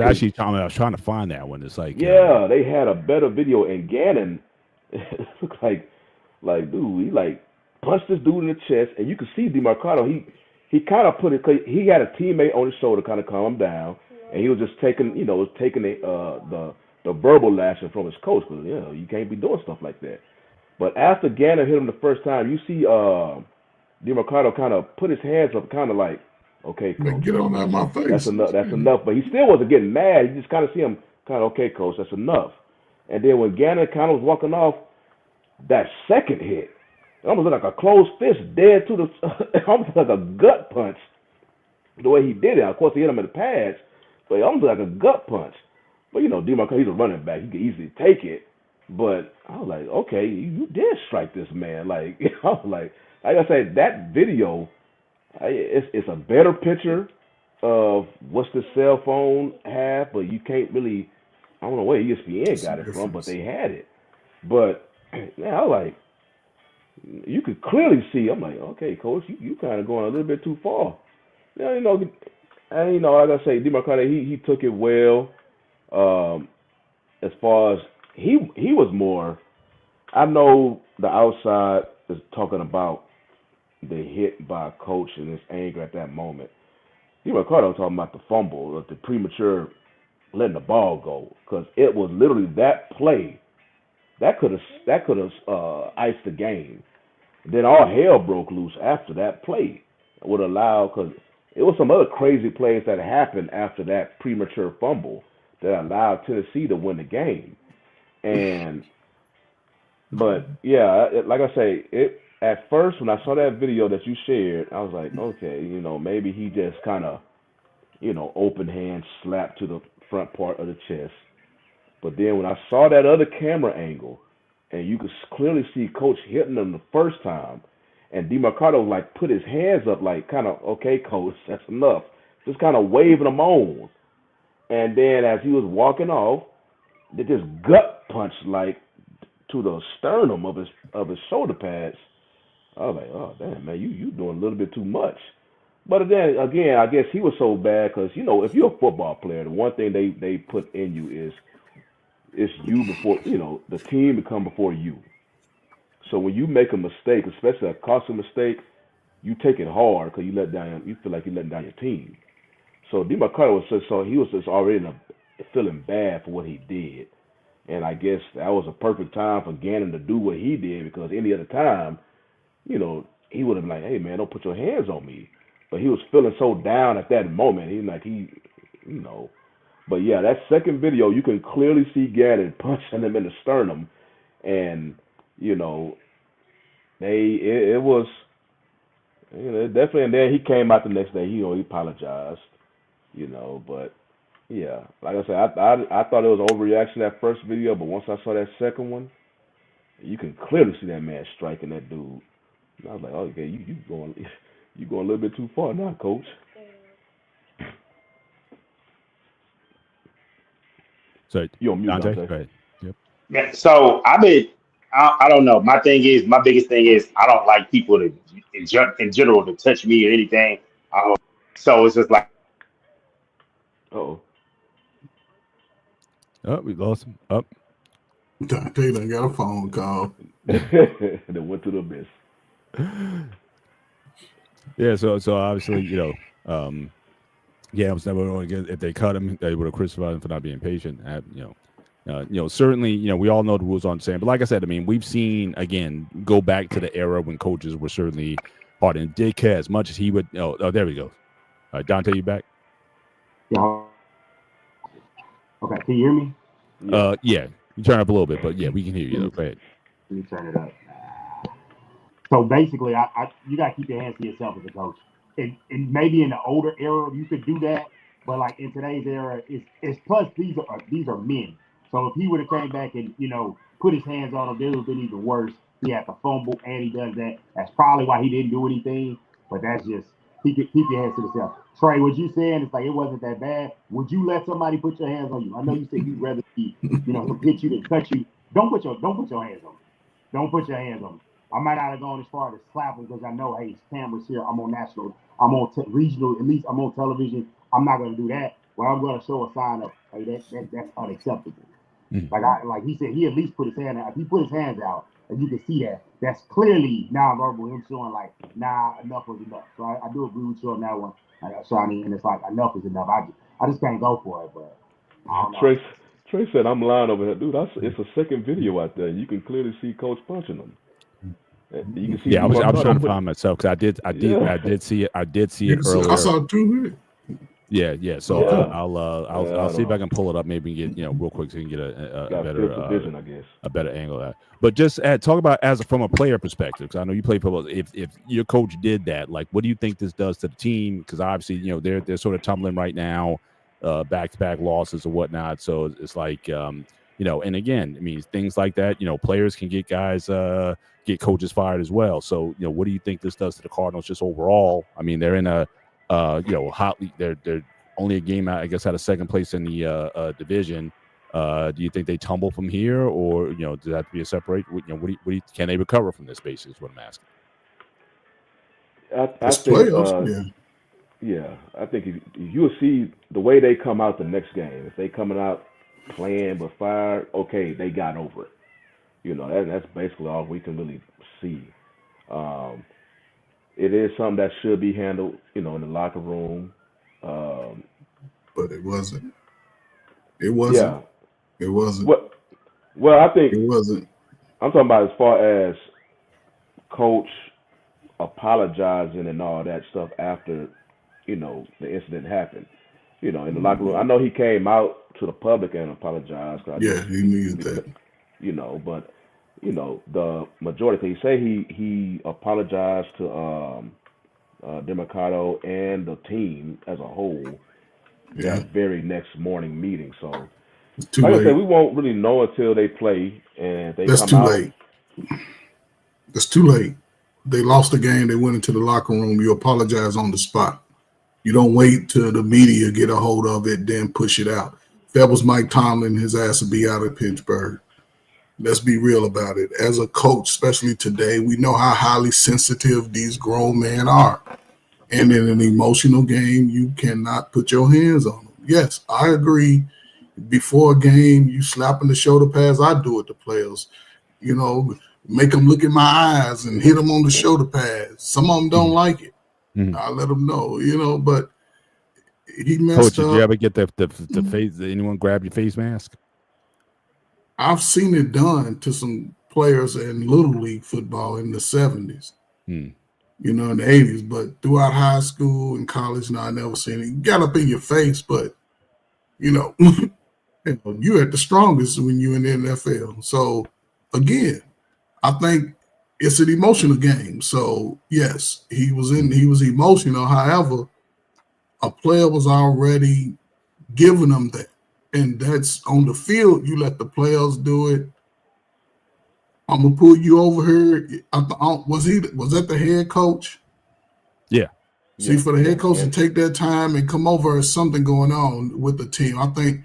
trying to find that one. It's like they had a better video, and Gannon it looked like dude, he like punched this dude in the chest, and you could see DeMarcado. He kind of put it. Cause he had a teammate on his shoulder, kind of calm him down, and he was just taking the verbal lashing from his coach because you can't be doing stuff like that. But after Gannon hit him the first time, you see DeMarcado kind of put his hands up, kind of like, okay, coach, get on out of my face. That's enough. That's enough. But he still wasn't getting mad. You just kind of see him kind of, okay, coach, that's enough. And then when Gannon kind of was walking off, that second hit, it almost looked like a closed fist, dead to the, almost like a gut punch. The way he did it, of course, he hit him in the pads, but it almost like a gut punch. But DeMarcado, he's a running back. He could easily take it. But I was like, okay, you did strike this man. Like I was like I said, that video, it's a better picture of what's the cell phone have, but you can't really. I don't know where ESPN got it from, but they had it. But man, I was like, you could clearly see. I'm like, okay, coach, you kind of going a little bit too far. And like I say, DeMarcado, he took it well. As far as he was more. I know the outside is talking about the hit by a coach and his anger at that moment. DeMarcado talking about the fumble, or the premature letting the ball go, because it was literally that play that could have iced the game. Then all hell broke loose after that play. It would allow, because it was some other crazy plays that happened after that premature fumble that allowed Tennessee to win the game. But yeah, like I say, at first when I saw that video that you shared, I was like, okay, maybe he just kind of, open hand slapped to the front part of the chest. But then when I saw that other camera angle, and you could clearly see Coach hitting him the first time, and DeMarcado like put his hands up, like kind of, okay, Coach, that's enough, just kind of waving them on. And then as he was walking off, they just gut punched like to the sternum of his shoulder pads. I was like, oh damn, man, you doing a little bit too much. But then again, I guess he was so bad because if you're a football player, the one thing they put in you is it's you before the team to come before you. So when you make a mistake, especially a costly mistake, you take it hard because you feel like you're letting down your team. So DeMarcado was just already feeling bad for what he did. And I guess that was a perfect time for Gannon to do what he did, because any other time, he would have been like, hey, man, don't put your hands on me. But he was feeling so down at that moment. But yeah, that second video, you can clearly see Gannon punching him in the sternum. And, it was definitely. And then he came out the next day, he apologized, but. Yeah, like I said, I thought it was overreaction that first video, but once I saw that second one, you can clearly see that man striking that dude. And I was like, okay, you going a little bit too far now, Coach. So you on mute, Dante? Dante. Go ahead. Yep. Yeah, so I don't know. My biggest thing is I don't like people to in general to touch me or anything. So it's just like Oh, Oh, we lost him. Up. Dante done got a phone call. they went to the abyss. Yeah. So obviously, yeah, I was never going to get if they cut him, they would have crucified him for not being patient. Certainly, we all know the rules aren't the same. But like I said, I mean, we've seen again go back to the era when coaches were certainly hard and Dick care as much as he would. Oh, there we go. All right, Dante, you back? Yeah. Okay, can you hear me? Yeah, you turn up a little bit, but yeah, we can hear you. Go ahead. Let me turn it up. So basically, you got to keep your hands to yourself as a coach. And maybe in the older era, you could do that. But like in today's era, it's plus these are men. So if he would have came back and put his hands on him, it would have been even worse. He had to fumble and he does that. That's probably why he didn't do anything. But that's just keep your hands to yourself. Trey, what you saying? It's like it wasn't that bad. Would you let somebody put your hands on you? I know you said you'd rather him hit you than cut you. Don't put your hands on me. Don't put your hands on me. I might not have gone as far as slap him because I know, hey, cameras here. I'm on national. I'm on regional. At least I'm on television. I'm not going to do that. But I'm going to show a sign of, hey, that's unacceptable. Like he said, he at least put his hand out. If he put his hands out, and you can see that, that's clearly nonverbal. Him showing like, nah, enough was enough. So I do agree with you on that one, Shawnee. And it's like enough is enough. I just can't go for it. But I don't know. Trey said, "I'm lying over here, dude. It's a second video out there. You can clearly see Coach punching them. You can see." Yeah, I was trying to find myself because I did see it. I did see it earlier. I saw it too. Yeah. So I'll see if I can pull it up. Maybe get real quick so you can get a better vision, I guess, a better angle of that. But just talk about from a player perspective, because I know you play football. If your coach did that, like, what do you think this does to the team? Because obviously, they're sort of tumbling right now, back-to-back losses or whatnot. So it's like, and again, I mean, things like that. Players can get guys get coaches fired as well. So what do you think this does to the Cardinals just overall? I mean, they're in a hotly. They're only a game out, I guess, out of second place in the division. Do you think they tumble from here, or does that have to be a separate? Can they recover from this? Basically, is what I'm asking. I think. Yeah, I think if you'll see the way they come out the next game. If they coming out playing but fired, okay, they got over it. That's basically all we can really see. It is something that should be handled, in the locker room. But it wasn't. It wasn't. Yeah. It wasn't. Well, I think it wasn't. I'm talking about as far as coach apologizing and all that stuff after, the incident happened. In the locker room. I know he came out to the public and apologized. Yeah, he needed that. But the majority, he say he apologized to Democado and the team as a whole that very next morning meeting. So, like I said, we won't really know until they play and they That's come too out. late. That's too late. They lost the game. They went into the locker room. You apologize on the spot. You don't wait till the media get a hold of it, then push it out. If that was Mike Tomlin, his ass would be out of Pittsburgh. Let's be real about it. As a coach, especially today, we know how highly sensitive these grown men are. And in an emotional game, you cannot put your hands on them. Yes, I agree. Before a game, you slapping the shoulder pads. I do it to players. Make them look in my eyes and hit them on the shoulder pads. Some of them don't like it. I let them know, but he messed up. Did you ever get the face? Did anyone grab your face mask? I've seen it done to some players in Little League football in the 70s, in the 80s. But throughout high school and college, I never seen it. You got up in your face, but, you're at the strongest when you're in the NFL. So, again, I think it's an emotional game. So, yes, he was emotional. However, a player was already giving them that. And that's on the field. You let the players do it. I'm gonna pull you over here. Was that the head coach? Yeah. See, for the head coach to take that time and come over, there's something going on with the team. I think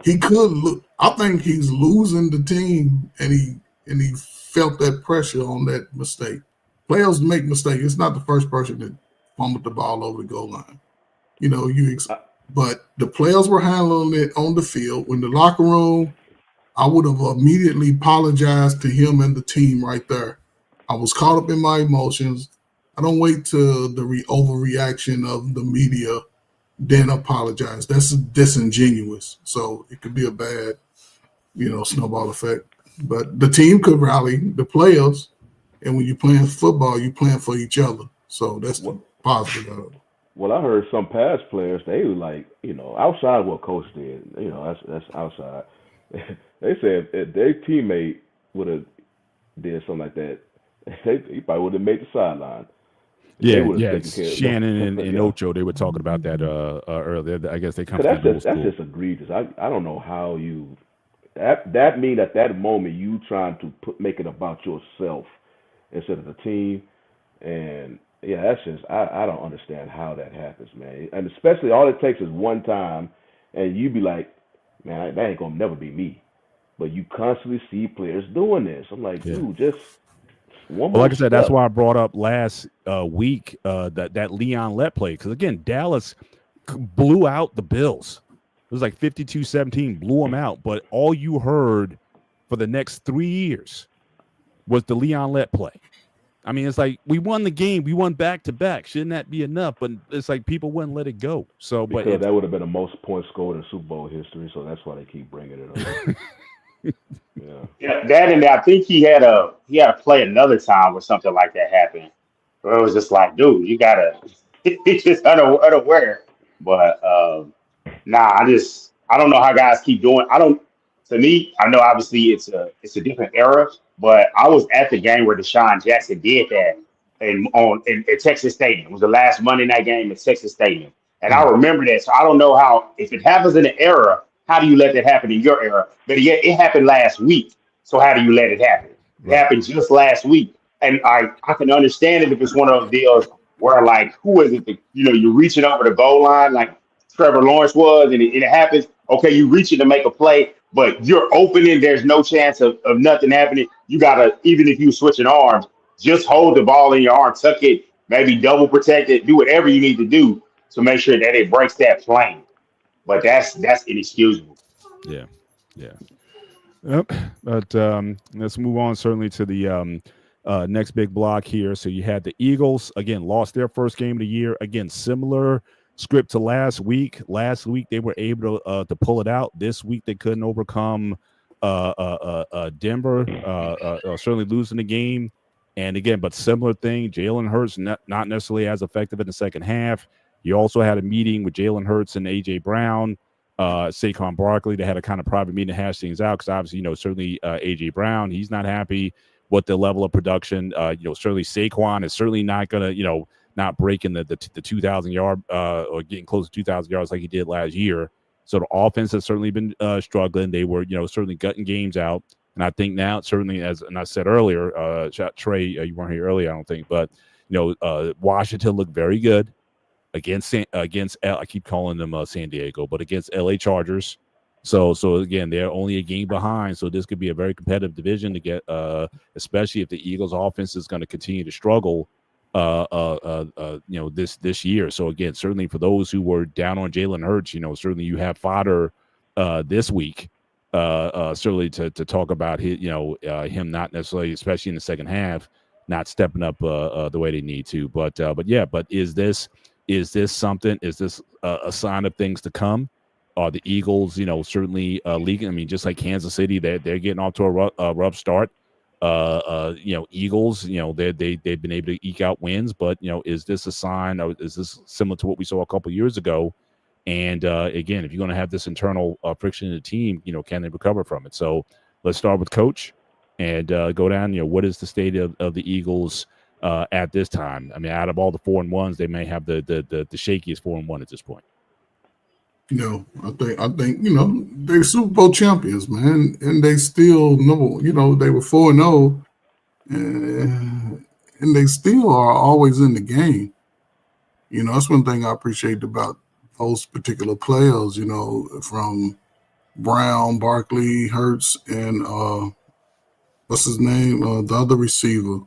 he could look. I think he's losing the team, and and he felt that pressure on that mistake. Players make mistakes. It's not the first person that fumbled the ball over the goal line. But the players were handling it on the field. When the locker room, I would have immediately apologized to him and the team right there. I was caught up in my emotions. I don't wait till the overreaction of the media, then apologize. That's disingenuous. So it could be a bad, snowball effect. But the team could rally, the players, and when you're playing football, you're playing for each other. So that's the positive of it. Well, I heard some past players, they were like, outside of what coach did, that's outside. They said if their teammate would have did something like that, he probably would have made the sideline. Yeah. Shannon and Ocho, they were talking about that earlier. I guess they come from that's just egregious. I don't know how you that mean at that moment you trying to make it about yourself instead of the team, and yeah, that's just I don't understand how that happens, man. And especially all it takes is one time, and you be like, man, that ain't gonna never be me. But you constantly see players doing this. I'm like, dude, just one more. Well, like I said, step. that's why I brought up last week that Leon Lett play, because again, Dallas blew out the Bills. It was like 52-17, blew them out. But all you heard for the next 3 years was the Leon Lett play. I mean, it's like we won the game, we won back to back. Shouldn't that be enough? But it's like people wouldn't let it go. So, because that would have been the most points scored in Super Bowl history. So that's why they keep bringing it up. Yeah, that, and I think he had to play another time where something like that happened. Where it was just like, dude, you gotta. He's just unaware. But I don't know how guys keep doing. To me, I know obviously it's a different era, but I was at the game where Deshaun Jackson did that at Texas Stadium. It was the last Monday night game at Texas Stadium, and I remember that. So I don't know how, if it happens in an era, how do you let that happen in your era? But yet it happened last week. So how do you let it happen? It happened just last week, and I can understand it if it's one of those deals where, like, who is it that, you're reaching over the goal line like Trevor Lawrence was, and it happens. Okay, you reach it to make a play, but you're opening. There's no chance of nothing happening. You gotta, even if you switching arms, just hold the ball in your arm, tuck it, maybe double protect it, do whatever you need to do to make sure that it breaks that plane. But that's inexcusable. Yeah. Yep. But let's move on certainly to the next big block here. So you had the Eagles, again, lost their first game of the year. Again, similar script to last week. Last week they were able to pull it out. This week they couldn't overcome Denver, certainly losing the game. And again, but similar thing, Jalen Hurts not necessarily as effective in the second half. You also had a meeting with Jalen Hurts and A.J. Brown, Saquon Barkley. They had a kind of private meeting to hash things out because obviously, certainly A.J. Brown, he's not happy with the level of production. Certainly Saquon is certainly not going to, not breaking the 2,000 yard or getting close to 2,000 yards like he did last year. So the offense has certainly been struggling. They were, certainly gutting games out. And I think now, certainly, and I said earlier, Trey, you weren't here earlier, I don't think, but, Washington looked very good against I keep calling them San Diego, but against LA Chargers. So again, they're only a game behind. So this could be a very competitive division to get, especially if the Eagles offense is going to continue to struggle, this year. So again, certainly for those who were down on Jalen Hurts, certainly you have fodder this week, certainly to talk about his, him not necessarily, especially in the second half, not stepping up the way they need to. But is this something? Is this a sign of things to come? Are the Eagles, certainly leaking? I mean, just like Kansas City, they're getting off to a rough start. Eagles, they've been able to eke out wins, but is this a sign? Or is this similar to what we saw a couple years ago? And again, if you're going to have this internal friction in the team, can they recover from it? So let's start with Coach and go down. What is the state of the Eagles at this time? I mean, out of all the 4-1s, they may have the shakiest 4-1 at this point. I think they're Super Bowl champions, man, and they still know, they were 4-0, and they still are always in the game. That's one thing I appreciate about those particular players, from Brown, Barkley, Hurts, and what's his name? The other receiver.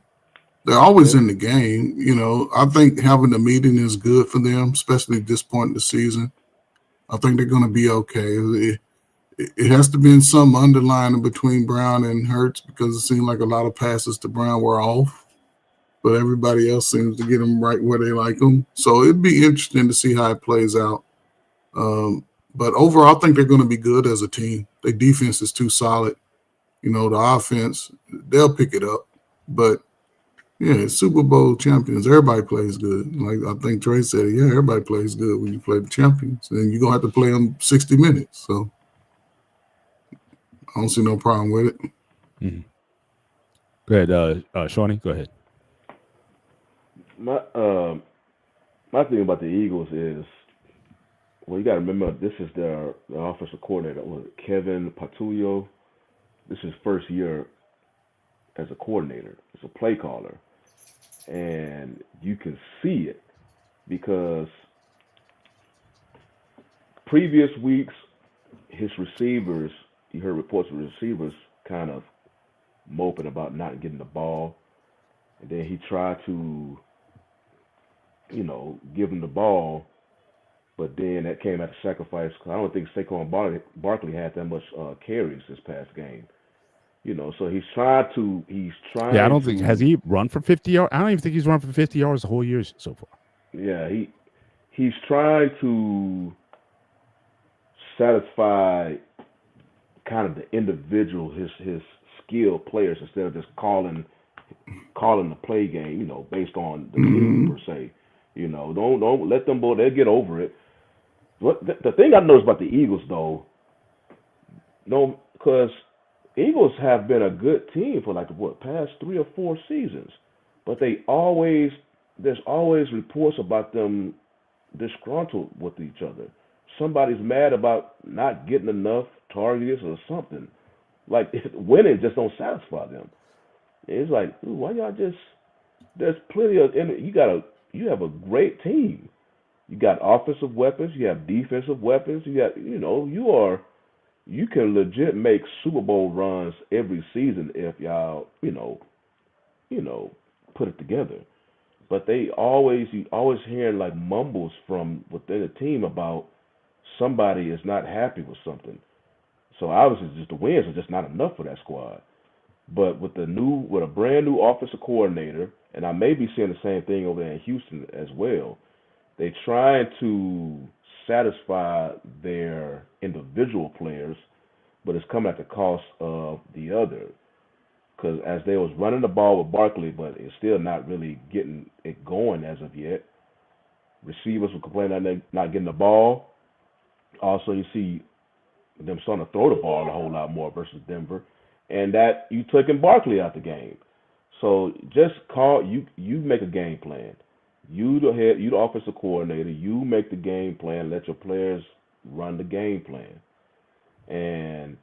They're always in the game. I think having a meeting is good for them, especially at this point in the season. I think they're going to be okay. It has to be in some underlying between Brown and Hurts because it seemed like a lot of passes to Brown were off, but everybody else seems to get them right where they like them. So it'd be interesting to see how it plays out. But overall, I think they're going to be good as a team. Their defense is too solid. The offense, they'll pick it up. But yeah, Super Bowl champions. Everybody plays good. Like I think Trey said, yeah, everybody plays good when you play the champions, and you're gonna have to play them 60 minutes. So I don't see no problem with it. Mm-hmm. Go ahead, Shawnee. Go ahead. My thing about the Eagles is, well, you got to remember this is their offensive coordinator, Kevin Patullo. This is his first year as a coordinator, as a play caller. And you can see it because previous weeks, his receivers, you heard reports of receivers kind of moping about not getting the ball. And then he tried to, give them the ball, but then that came at a sacrifice. Cause I don't think Saquon Barkley had that much carries this past game. So he's trying. Yeah, I don't think has he run for 50 yards. I don't even think he's run for 50 yards the whole year so far. Yeah, he's trying to satisfy kind of the individual, his skilled players instead of just calling the play game, based on the team per se. Don't let them they'll get over it. The thing I noticed about the Eagles though, because Eagles have been a good team for past 3 or 4 seasons, but there's always reports about them disgruntled with each other. Somebody's mad about not getting enough targets or something. Like winning just don't satisfy them. It's like, why y'all just? There's plenty of, and you have a great team. You got offensive weapons, you have defensive weapons, you got you can legit make Super Bowl runs every season if y'all, put it together. But you always hearing like mumbles from within the team about somebody is not happy with something. So obviously just the wins are just not enough for that squad. But with a brand new offensive coordinator, and I may be seeing the same thing over there in Houston as well, they trying to satisfy their individual players, but it's coming at the cost of the other. Because as they was running the ball with Barkley, but it's still not really getting it going as of yet. Receivers were complaining that they're not getting the ball. Also, you see them starting to throw the ball a whole lot more versus Denver, and that you taking Barkley out the game. So just you make a game plan. You the offensive coordinator. You make the game plan. Let your players run the game plan, and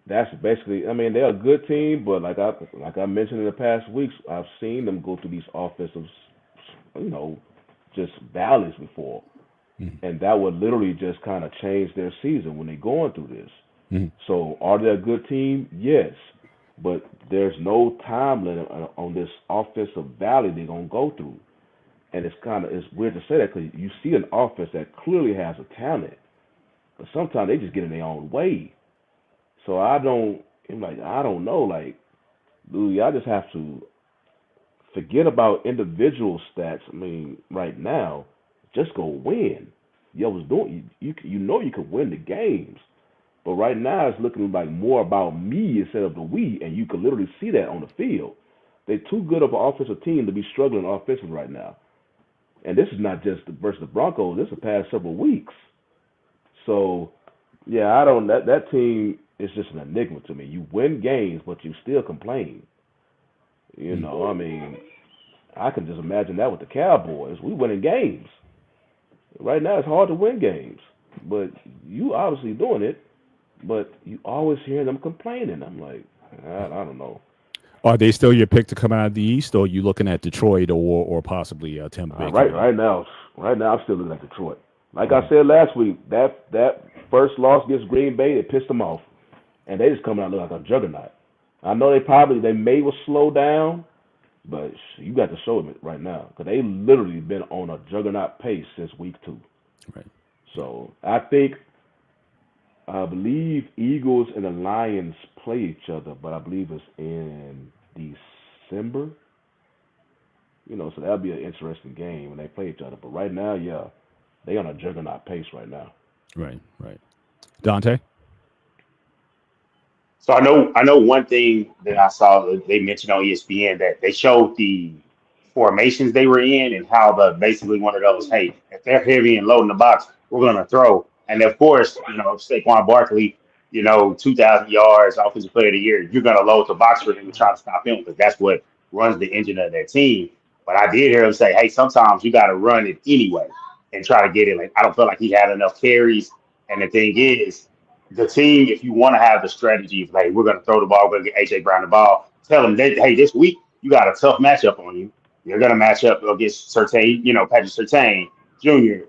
that's basically. I mean, they're a good team, but like I mentioned in the past weeks, I've seen them go through these offensive, just valleys before. Mm-hmm. And that would literally just kind of change their season when they're going through this. Mm-hmm. So are they a good team? Yes. But there's no time limit on this offensive valley they're going to go through. And it's weird to say that because you see an offense that clearly has a talent, but sometimes they just get in their own way. So I don't know. Like, dude, y'all just have to forget about individual stats. I mean, right now, just go win. You can win the games, but right now it's looking like more about me instead of the we, and you can literally see that on the field. They're too good of an offensive team to be struggling offensively right now, and this is not just versus the Broncos. This is the past several weeks. So, yeah, that team is just an enigma to me. You win games, but you still complain. I mean, I can just imagine that with the Cowboys. We winning games. Right now, it's hard to win games, but you obviously doing it. But you always hear them complaining. I'm like, I don't know. Are they still your pick to come out of the East, or are you looking at Detroit or possibly Tampa Bay? Right now, I'm still looking at Detroit. Like I said last week, that first loss against Green Bay, it pissed them off, and they just come out looking like a juggernaut. I know they may will slow down, but you got to show them it right now because they literally been on a juggernaut pace since week 2. Right. So I believe Eagles and the Lions play each other, but I believe it's in December. So that'll be an interesting game when they play each other. But right now, yeah, they on a juggernaut pace right now. Right. Dante? So I know one thing that I saw that they mentioned on ESPN that they showed the formations they were in and how the basically one of those, hey, if they're heavy and loading the box, we're gonna throw. And of course, Saquon Barkley, 2,000 yards, offensive player of the year, you're gonna load the box for him and try to stop him because that's what runs the engine of that team. But I did hear him say, hey, sometimes you gotta run it anyway and try to get it. Like I don't feel like he had enough carries. And the thing is, the team, if you want to have the strategy of like we're going to throw the ball, we're going to get AJ Brown the ball, tell them that hey, this week you got a tough matchup on you. You're going to match up against Surtain, Patrick Surtain Jr.,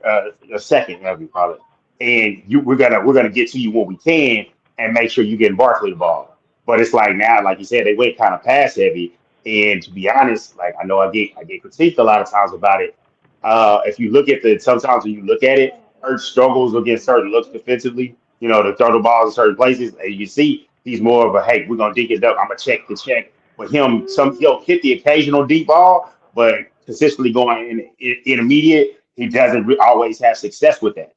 the second, whatever you call it, and we're gonna get to you when we can and make sure you get Barkley the ball. But it's like now, like you said, they went kind of pass heavy, and to be honest, like I know I get critiqued a lot of times about it. If you look at sometimes when you look at it, Hurts struggles against certain looks defensively to throw the balls in certain places. And you see, he's more of a, hey, we're going to dig it up. I'm going to check the check. But he'll hit the occasional deep ball, but consistently going in intermediate, he doesn't always have success with that.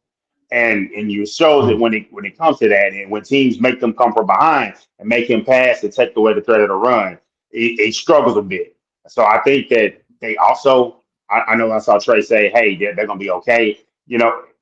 And you show that when it comes to that, and when teams make them come from behind and make him pass and take away the threat of the run, it struggles a bit. So I think that they also, I know I saw Trey say, hey, they're going to be okay,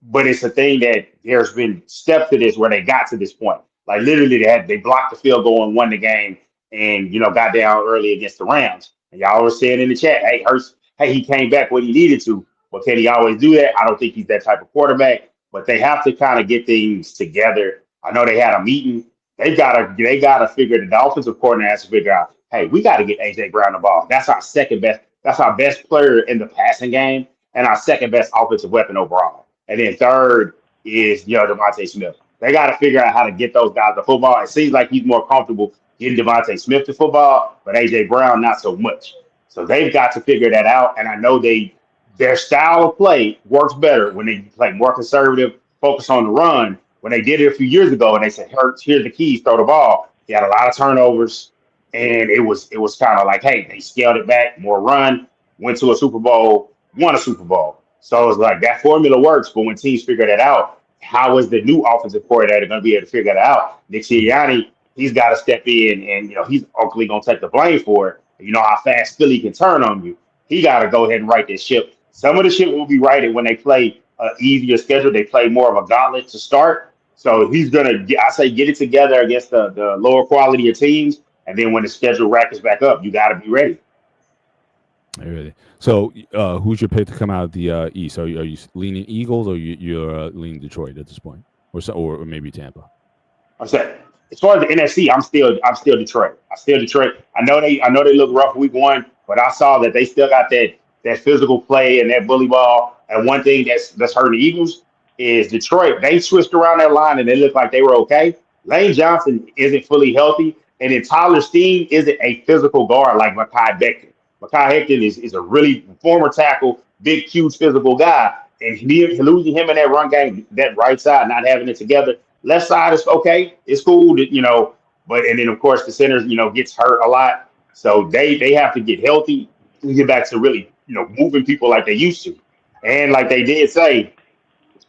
but it's a thing that there's been steps to this where they got to this point. Like literally they blocked the field goal and won the game and, got down early against the Rams. And y'all were saying in the chat, hey, Hurts, hey, he came back when he needed to. But can he always do that? I don't think he's that type of quarterback. But they have to kind of get things together. I know they had a meeting. They gotta figure the offensive coordinator has to figure out, hey, we got to get AJ Brown the ball. That's our second best. That's our best player in the passing game and our second best offensive weapon overall. And then third is DeVonta Smith. They got to figure out how to get those guys the football. It seems like he's more comfortable getting DeVonta Smith to football, but AJ Brown not so much. So they've got to figure that out. And I know their style of play works better when they play more conservative, focus on the run. When they did it a few years ago and they said, Hurts, here's the keys, throw the ball. They had a lot of turnovers. And it was kind of like, hey, they scaled it back, more run, went to a Super Bowl, won a Super Bowl. So it's like that formula works. But when teams figure that out, how is the new offensive coordinator going to be able to figure that out? Nick Sirianni, he's got to step in and, he's ultimately going to take the blame for it. You know how fast Philly can turn on you. He got to go ahead and right this ship. Some of the shit will be righted when they play an easier schedule. They play more of a gauntlet to start. So he's going to, get it together against the lower quality of teams. And then when the schedule racks back up, you got to be ready. Really. So who's your pick to come out of the East? Are you leaning Eagles or you're leaning Detroit at this point? Or maybe Tampa? I'm saying, as far as the NFC, I'm still Detroit. I know they look rough week 1, but I saw that they still got that physical play and that bully ball. And one thing that's hurting the Eagles is Detroit. They switched around their line and they looked like they were okay. Lane Johnson isn't fully healthy, and then Tyler Steen isn't a physical guard like Mekhi Becton. Mekhi Becton is a really former tackle, big, huge physical guy, and losing him in that run game, that right side, not having it together. Left side is okay. It's cool, but and then of course the center, gets hurt a lot. So they have to get healthy to get back to really, moving people like they used to. And like they did say,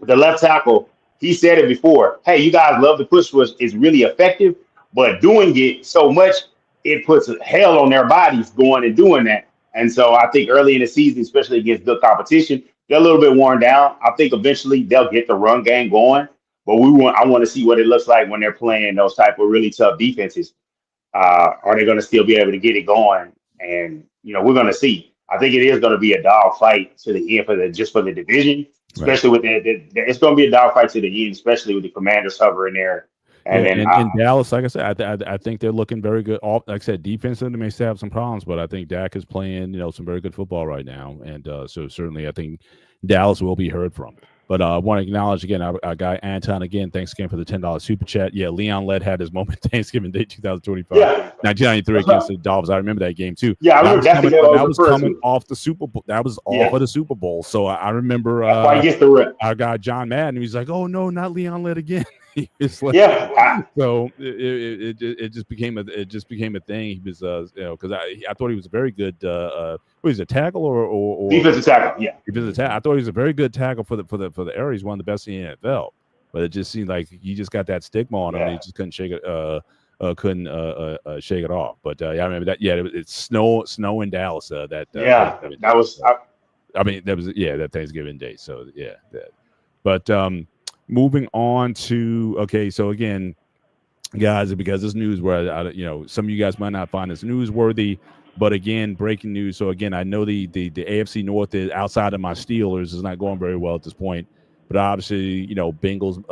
the left tackle, he said it before. Hey, you guys love the push rush. It's really effective, but doing it so much, it puts hell on their bodies going and doing that. And so I think early in the season, especially against good competition, they're a little bit worn down. I think eventually they'll get the run game going. But I want to see what it looks like when they're playing those type of really tough defenses. Are they going to still be able to get it going? And we're going to see. I think it is going to be a dog fight to the end for the division, especially with it's going to be a dog fight to the end, especially with the Commanders hovering there. And then in Dallas, like I said, I think they're looking very good. Like I said, defensively they may still have some problems, but I think Dak is playing some very good football right now, and so certainly I think Dallas will be heard from. But I want to acknowledge again our guy Anton again. Thanks again for the $10 super chat. Yeah, Leon Lett had his moment Thanksgiving Day 2025, Yeah. 1993 against the Dolphins. I remember that game too. Yeah, I remember that's the game I was referring coming to. off the Super Bowl. That was off of the Super Bowl. So I remember That's why he gets the rep. our guy John Madden. He's like, "Oh no, not Leon Lett again." It's like, so it just became a thing. He was because I thought he was a very good was a tackle or defensive tackle. Yeah, defensive tackle. I thought he was a very good tackle for the era. He's one of the best in the NFL. But it just seemed like he just got that stigma on him. And he just couldn't shake it. Shake it off. But I remember that. Yeah, it's snow in Dallas. That was. That Thanksgiving Day. So yeah, that. But moving on to so again, guys, because this news where some of you guys might not find this newsworthy, but again, breaking news. So again, I know the AFC North is outside of my Steelers is not going very well at this point, but obviously Bengals.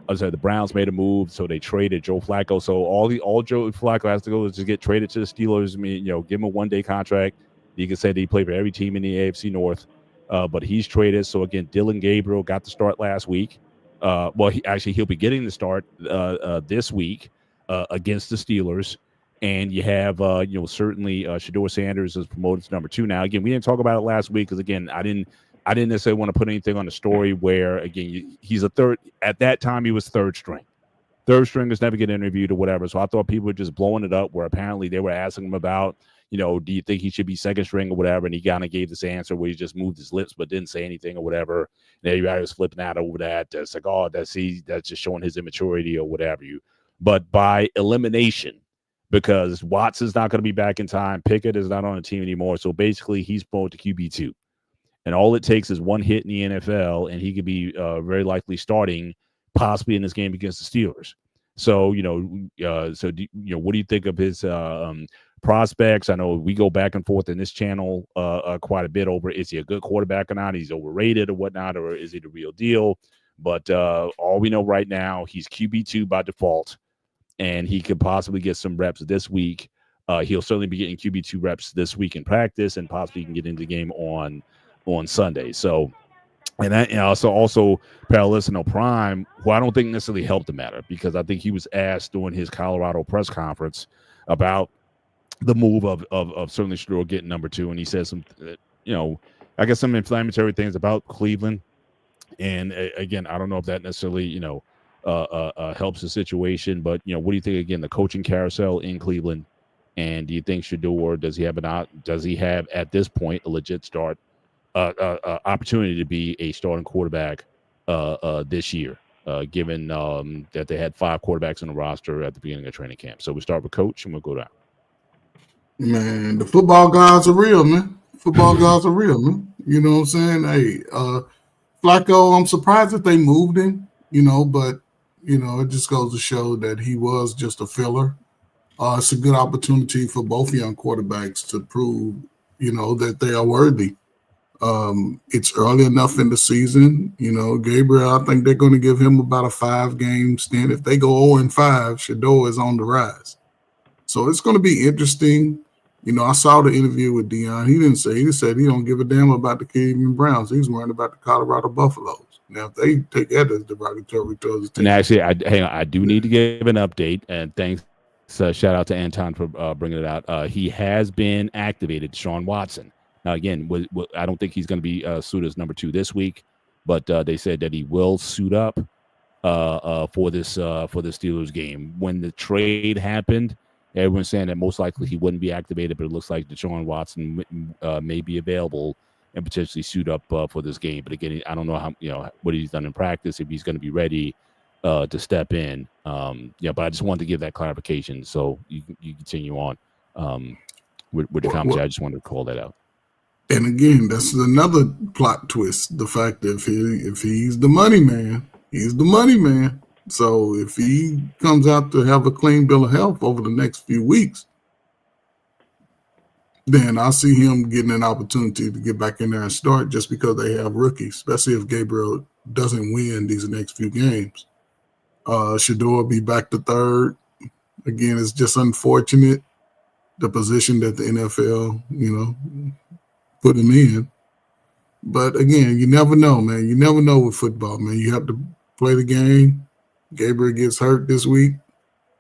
The Browns made a move, so they traded Joe Flacco. So all Joe Flacco has to go is to get traded to the Steelers. I mean, give him a 1-day contract. You can say that he played for every team in the AFC North, but he's traded. So again, Dylan Gabriel got the start last week. He'll be getting the start this week against the Steelers. And you have, certainly Shedeur Sanders is promoted to number 2 now. Again, we didn't talk about it last week because, again, I didn't necessarily want to put anything on the story where, again, he's a third. At that time, he was third string. Third stringers never get interviewed or whatever. So I thought people were just blowing it up where apparently they were asking him about, do you think he should be second string or whatever? And he kind of gave this answer where he just moved his lips but didn't say anything or whatever. And everybody was flipping out over that. It's like, oh, that's just showing his immaturity or whatever. But by elimination, because Watson's not going to be back in time, Pickett is not on the team anymore. So basically, he's promoted to QB2. And all it takes is one hit in the NFL, and he could be very likely starting possibly in this game against the Steelers. So, what do you think of his prospects? I know we go back and forth in this channel quite a bit over, is he a good quarterback or not? He's overrated or whatnot, or is he the real deal? But all we know right now, he's QB2 by default, and he could possibly get some reps this week. He'll certainly be getting QB2 reps this week in practice, and possibly can get into the game on Sunday. So, and that also Paralysino Prime, who I don't think necessarily helped the matter, because I think he was asked during his Colorado press conference about the move of certainly Shedeur getting number 2, and he said some, I guess some inflammatory things about Cleveland. And again, I don't know if that necessarily, helps the situation, but what do you think? Again, the coaching carousel in Cleveland, and do you think Shedeur does he have at this point a legit start opportunity to be a starting quarterback this year, given that they had 5 quarterbacks on the roster at the beginning of training camp? So we start with Coach, and we'll go down. Man, the football gods are real, man. Football gods are real, man. You know what I'm saying? Hey, Flacco, I'm surprised that they moved him, but, it just goes to show that he was just a filler. It's a good opportunity for both young quarterbacks to prove, that they are worthy. It's early enough in the season. Gabriel, I think they're going to give him about a 5-game stint. If they go 0-5, Shedeur is on the rise. So it's going to be interesting. I saw the interview with Deion. He said he don't give a damn about the Cleveland Browns. He's worried about the Colorado Buffaloes. Now, if they take that as derogatory towards the team. And actually, I do need to give an update, and thanks. Shout out to Anton for bringing it out. He has been activated, Sean Watson. Now, again, I don't think he's going to be suited as number 2 this week, but they said that he will suit up for the Steelers game. When the trade happened, everyone's saying that most likely he wouldn't be activated, but it looks like Deshaun Watson may be available and potentially suit up for this game. But again, I don't know how what he's done in practice, if he's going to be ready to step in. But I just wanted to give that clarification, so you continue on with the commentary. I just wanted to call that out. And again, that's another plot twist. The fact that if he's the money man, he's the money man. So if he comes out to have a clean bill of health over the next few weeks, then I see him getting an opportunity to get back in there and start, just because they have rookies, especially if Gabriel doesn't win these next few games. Shedeur be back to 3rd. Again, it's just unfortunate, the position that the NFL, put him in. But again, you never know, man. You never know with football, man. You have to play the game. Gabriel gets hurt this week.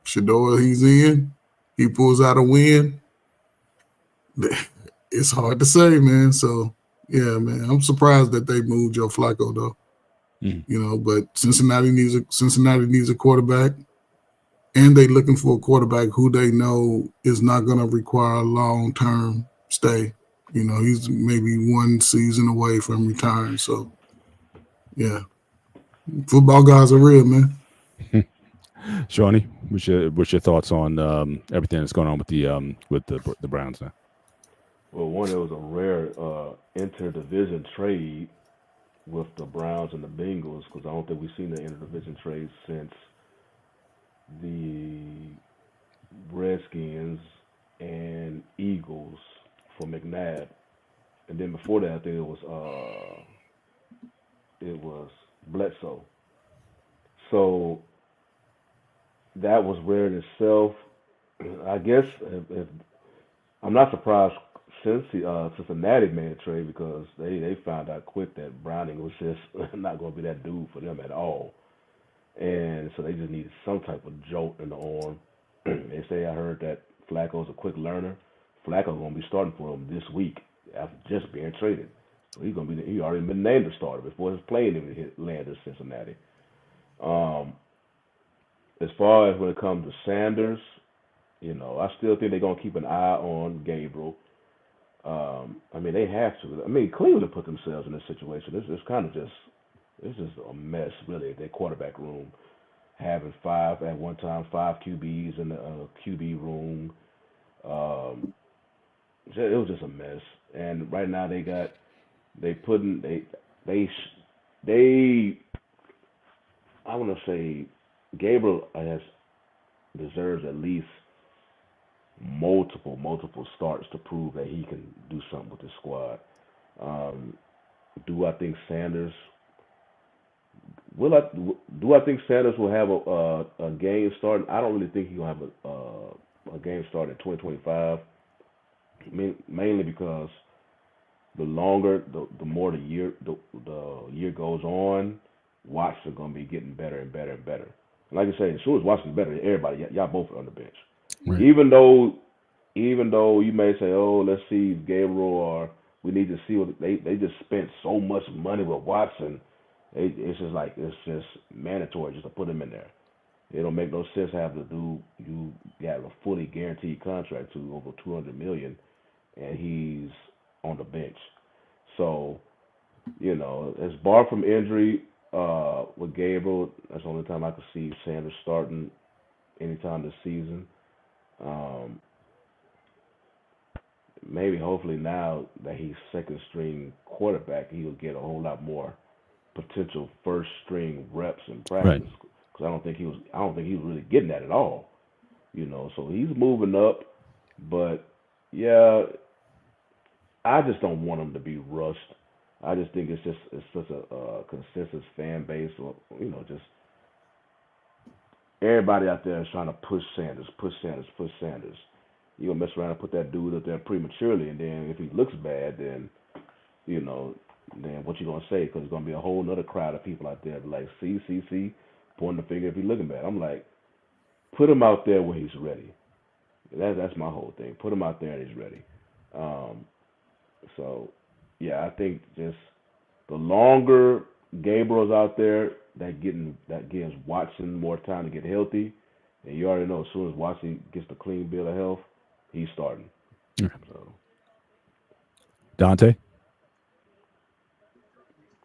Shador, he's in. He pulls out a win. It's hard to say, man. So, yeah, man. I'm surprised that they moved Joe Flacco, though. But Cincinnati needs a quarterback, and they're looking for a quarterback who they know is not going to require a long-term stay. He's maybe one season away from retiring. So, yeah, football guys are real, man. Shawnee, what's your thoughts on everything that's going on with the Browns now? Well, one, it was a rare interdivision trade with the Browns and the Bengals, because I don't think we've seen the interdivision trade since the Redskins and Eagles for McNabb, and then before that, I think it was Bledsoe. So that was rare in itself. I guess if I'm not surprised since Cincinnati made a trade, because they found out quick that Browning was just not going to be that dude for them at all, and so they just needed some type of jolt in the arm. They say, I heard that Flacco's a quick learner. Flacco's going to be starting for him this week after just being traded. So he already been named the starter before his plane even landed in Cincinnati. As far as when it comes to Sanders, I still think they're going to keep an eye on Gabriel. They have to. Cleveland put themselves in this situation. It's kind of just a mess, really, their quarterback room. Having five QBs in the QB room. It was just a mess. And right now I want to say Gabriel deserves at least multiple starts to prove that he can do something with the squad. Do I think Sanders will have a game starting? I don't really think he'll have a game start in 2025. Mainly because the longer, the more the year goes on, Watson's gonna be getting better and better and better. And like I say, as soon as Watson's better than everybody, y'all both are on the bench. Right. Even though you may say, oh, let's see Gabriel, or we need to see what they just spent so much money with Watson. It's just mandatory just to put him in there. It don't make no sense having to do you got a fully guaranteed contract to over $200 million, and he's on the bench. So, it's barred from injury with Gabriel. That's the only time I could see Sanders starting anytime this season. Maybe hopefully now that he's second string quarterback, he'll get a whole lot more potential first string reps in practice. Because I don't think he was really getting that at all. So he's moving up, but yeah, I just don't want him to be rushed. I just think it's such a consensus fan base, or just everybody out there is trying to push Sanders. You're gonna mess around and put that dude up there prematurely, and then if he looks bad, then then what you gonna say? Because there's gonna be a whole other crowd of people out there like, see, pointing the finger if he's looking bad. I'm like, put him out there when he's ready. That's my whole thing. Put him out there and he's ready. So, yeah, I think just the longer Gabriel's out there, that gives Watson more time to get healthy. And you already know, as soon as Watson gets the clean bill of health, he's starting. Yeah. So. Dante?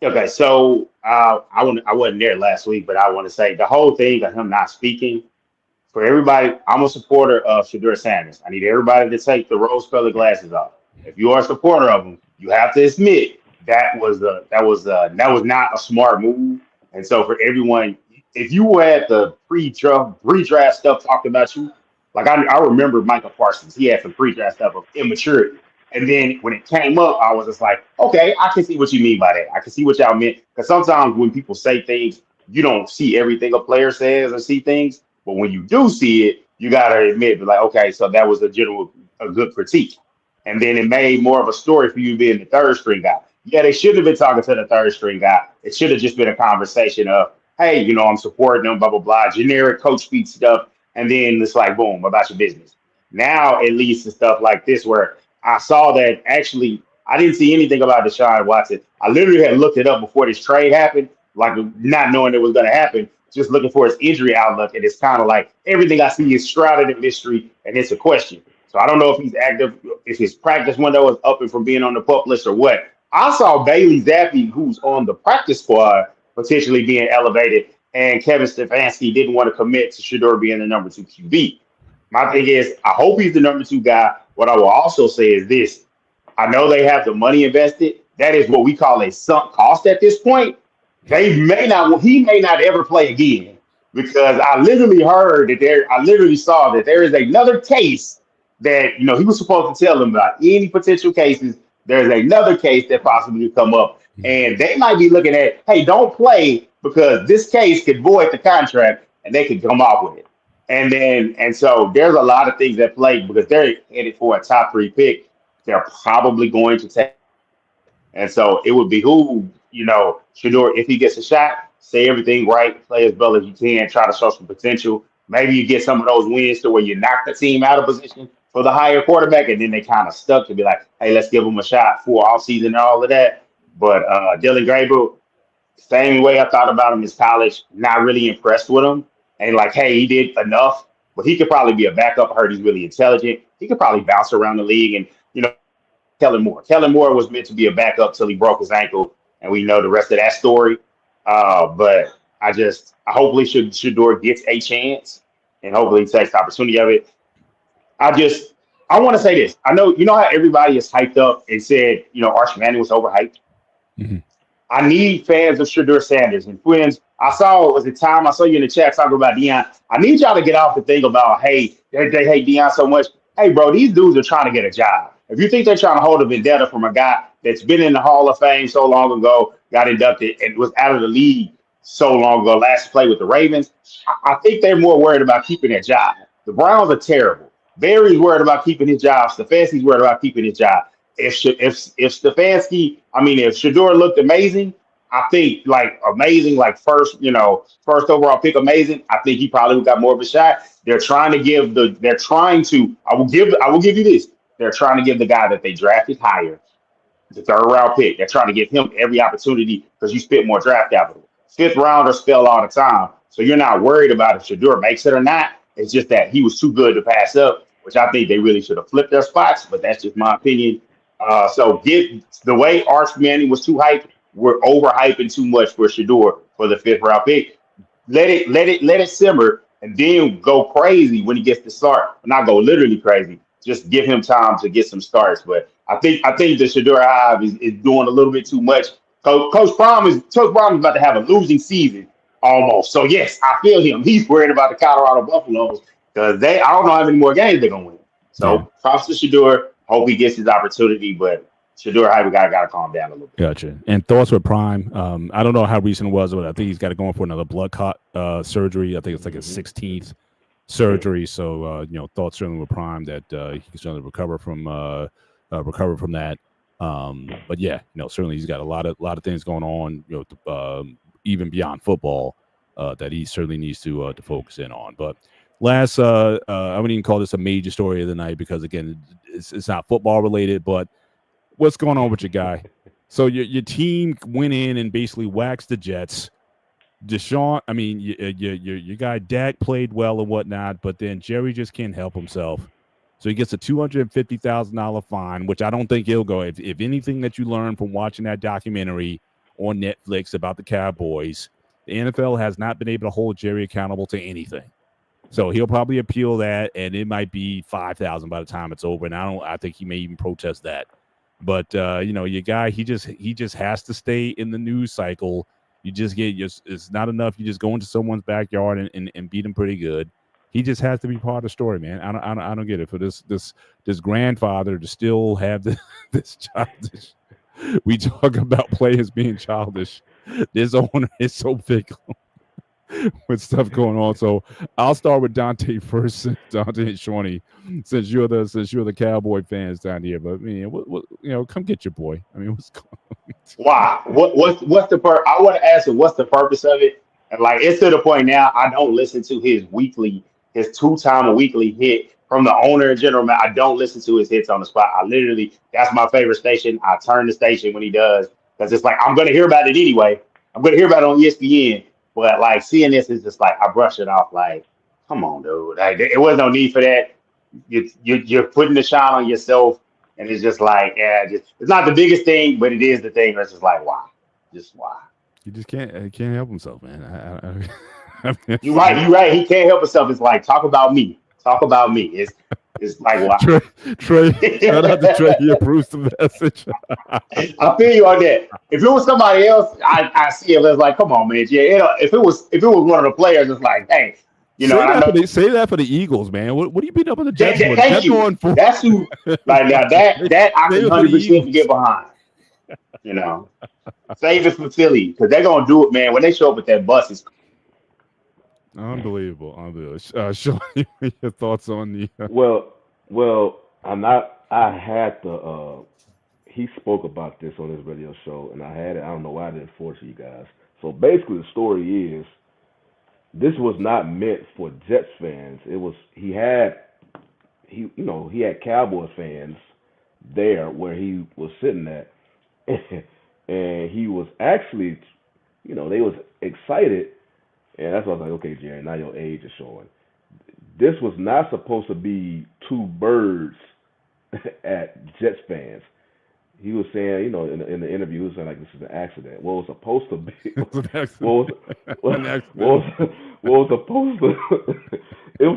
Okay, so I wasn't there last week, but I want to say the whole thing of him not speaking, for everybody, I'm a supporter of Shedeur Sanders. I need everybody to take the rose-colored glasses off. If you are a supporter of him, you have to admit that was not a smart move. And so for everyone, if you were at the pre-draft stuff talked about you, like I remember Michael Parsons, he had some pre-draft stuff of immaturity. And then when it came up, I was just like, okay, I can see what you mean by that. I can see what y'all meant. Because sometimes when people say things, you don't see everything a player says or see things. But when you do see it, you got to admit, like, okay, so that was a good critique. And then it made more of a story for you being the third string guy. yeah, they shouldn't have been talking to the third string guy. It should have just been a conversation of, hey, I'm supporting them, blah, blah, blah, generic coach speak stuff. And then it's like, boom, about your business. Now it leads to stuff like this where I saw that actually I didn't see anything about Deshaun Watson. I literally had looked it up before this trade happened, like not knowing it was going to happen, just looking for his injury outlook. And it's kind of like everything I see is shrouded in mystery and it's a question. So I don't know if he's active, if his practice window is open from being on the pup list or what. I saw Bailey Zappi, who's on the practice squad, potentially being elevated, and Kevin Stefanski didn't want to commit to Shedeur being the number 2 QB. My thing is, I hope he's the number 2 guy. What I will also say is this. I know they have the money invested. That is what we call a sunk cost at this point. He may not ever play again because I literally saw that there is another case that, he was supposed to tell them about any potential cases. There's another case that possibly could come up and they might be looking at, hey, don't play because this case could void the contract and they could come off with it. And so there's a lot of things at play because they're headed for a top 3 pick. They're probably going to take. And so it would behoove, Shedeur, if he gets a shot, say everything right, play as well as you can, try to show some potential. Maybe you get some of those wins to where you knock the team out of position for the higher quarterback, and then they kind of stuck to be like, hey, let's give him a shot for offseason and all of that. But Dylan Gabriel, same way I thought about him in college, not really impressed with him. And like, hey, he did enough, but he could probably be a backup. I heard he's really intelligent. He could probably bounce around the league. And, Kellen Moore was meant to be a backup till he broke his ankle, and we know the rest of that story. But I hopefully Shedeur gets a chance, and hopefully he takes the opportunity of it. I want to say this. I know, how everybody is hyped up and said, Arch Manning was overhyped. Mm-hmm. I need fans of Shedeur Sanders and friends. I saw you in the chat talking about Deion. I need y'all to get off the thing about, hey, they hate Deion so much. Hey, bro, these dudes are trying to get a job. If you think they're trying to hold a vendetta from a guy that's been in the Hall of Fame so long ago, got inducted, and was out of the league so long ago, last play with the Ravens, I think they're more worried about keeping their job. The Browns are terrible. Barry's worried about keeping his job. Stefanski's worried about keeping his job. If Shedeur looked amazing, I think first overall pick amazing, I think he probably got more of a shot. I will give you this. They're trying to give the guy that they drafted higher, the 3rd round pick. They're trying to give him every opportunity because you spent more draft capital. 5th rounders fail all the time. So you're not worried about if Shedeur makes it or not. It's just that he was too good to pass up, which I think they really should have flipped their spots, but that's just my opinion. So the way Arch Manning was too hyped, we're overhyping too much for Shedeur for the 5th round pick. Let it simmer and then go crazy when he gets to start. Not go literally crazy. Just give him time to get some starts. But I think the Shedeur Hive is doing a little bit too much. Coach Prime is about to have a losing season almost. So yes, I feel him. He's worried about the Colorado Buffaloes because I don't know how many more games they're gonna win. So props to Shedeur. Hope he gets his opportunity, but Shedeur Hive gotta calm down a little bit. Gotcha. And thoughts with Prime. I don't know how recent it was, but I think he's got to go in for another blood clot surgery. I think it's like a 16th surgery. So thoughts certainly with Prime that he can certainly recover from that. But yeah, certainly he's got a lot of things going on, even beyond football, that he certainly needs to focus in on. But last, I wouldn't even call this a major story of the night because again, it's not football related. But what's going on with your guy? So your team went in and basically waxed the Jets. Deshaun, your guy Dak played well and whatnot, but then Jerry just can't help himself. So he gets a $250,000 fine, which I don't think he'll go. If anything that you learn from watching that documentary on Netflix about the Cowboys, the NFL has not been able to hold Jerry accountable to anything. So he'll probably appeal that, and it might be $5,000 by the time it's over. And I think he may even protest that. But your guy, he just has to stay in the news cycle. You just it's not enough. You just go into someone's backyard and beat him pretty good. He just has to be part of the story, man. I don't get it. For this grandfather to still have this childish. We talk about players being childish. This owner is so fickle. with stuff going on. So I'll start with Dante first, Dante and Shawnee, since you're the Cowboy fans down here. But what come get your boy. I mean, what's going on? Why? What's the I want to ask him what's the purpose of it? And like it's to the point now I don't listen to his 2 time a weekly hit from the owner and general man. I don't listen to his hits on the spot. I literally that's my favorite station. I turn the station when he does because it's like I'm gonna hear about it anyway. I'm gonna hear about it on ESPN. But like seeing this is just like I brush it off like, come on, dude. Like it was no need for that. You're putting the shine on yourself. And it's just like, it's not the biggest thing, but it is the thing that's just like, why? Just why? He just can't help himself, man. You're right. He can't help himself. It's like, talk about me. It's like, why? Trey, shout out to Trey. He approves the message. I feel you on that. If it was somebody else, I see it as like, come on, man. Yeah, if it was one of the players, it's like, hey, say that for the Eagles, man. What do you beat up on the Jets for? Thank you. That's who. Like now, that I can 100% get behind. Save it for Philly because they're gonna do it, man. When they show up with that bus, it's unbelievable. Sean, your thoughts on the? Well, I had to. He spoke about this on his radio show, and I had it. I don't know why I didn't force you guys. So basically, the story is. This was not meant for Jets fans. It was he had Cowboys fans there where he was sitting at, and he was actually, they was excited, and that's why I was like, okay, Jerry, now your age is showing. This was not supposed to be two birds at Jets fans. He was saying, in the interview, he was saying like this is an accident. What was supposed to be? It was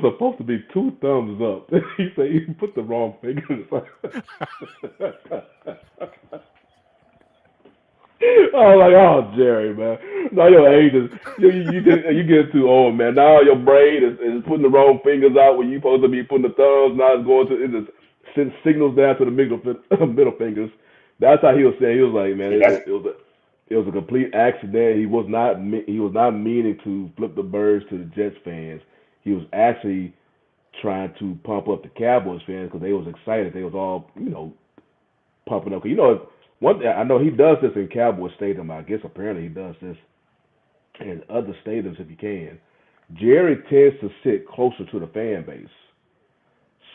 supposed to be 2 thumbs up. He said you put the wrong fingers. I was like, oh, Jerry, man. Now your age is you get too old, man. Now your brain is putting the wrong fingers out when you're supposed to be putting the thumbs. Now it's going to it sends signals down to the middle fingers. That's how he was saying. He was like, man, it was a complete accident. He was not meaning to flip the birds to the Jets fans. He was actually trying to pump up the Cowboys fans because they was excited. They was all pumping up. One thing I know he does this in Cowboy Stadium. I guess apparently he does this in other stadiums if he can. Jerry tends to sit closer to the fan base.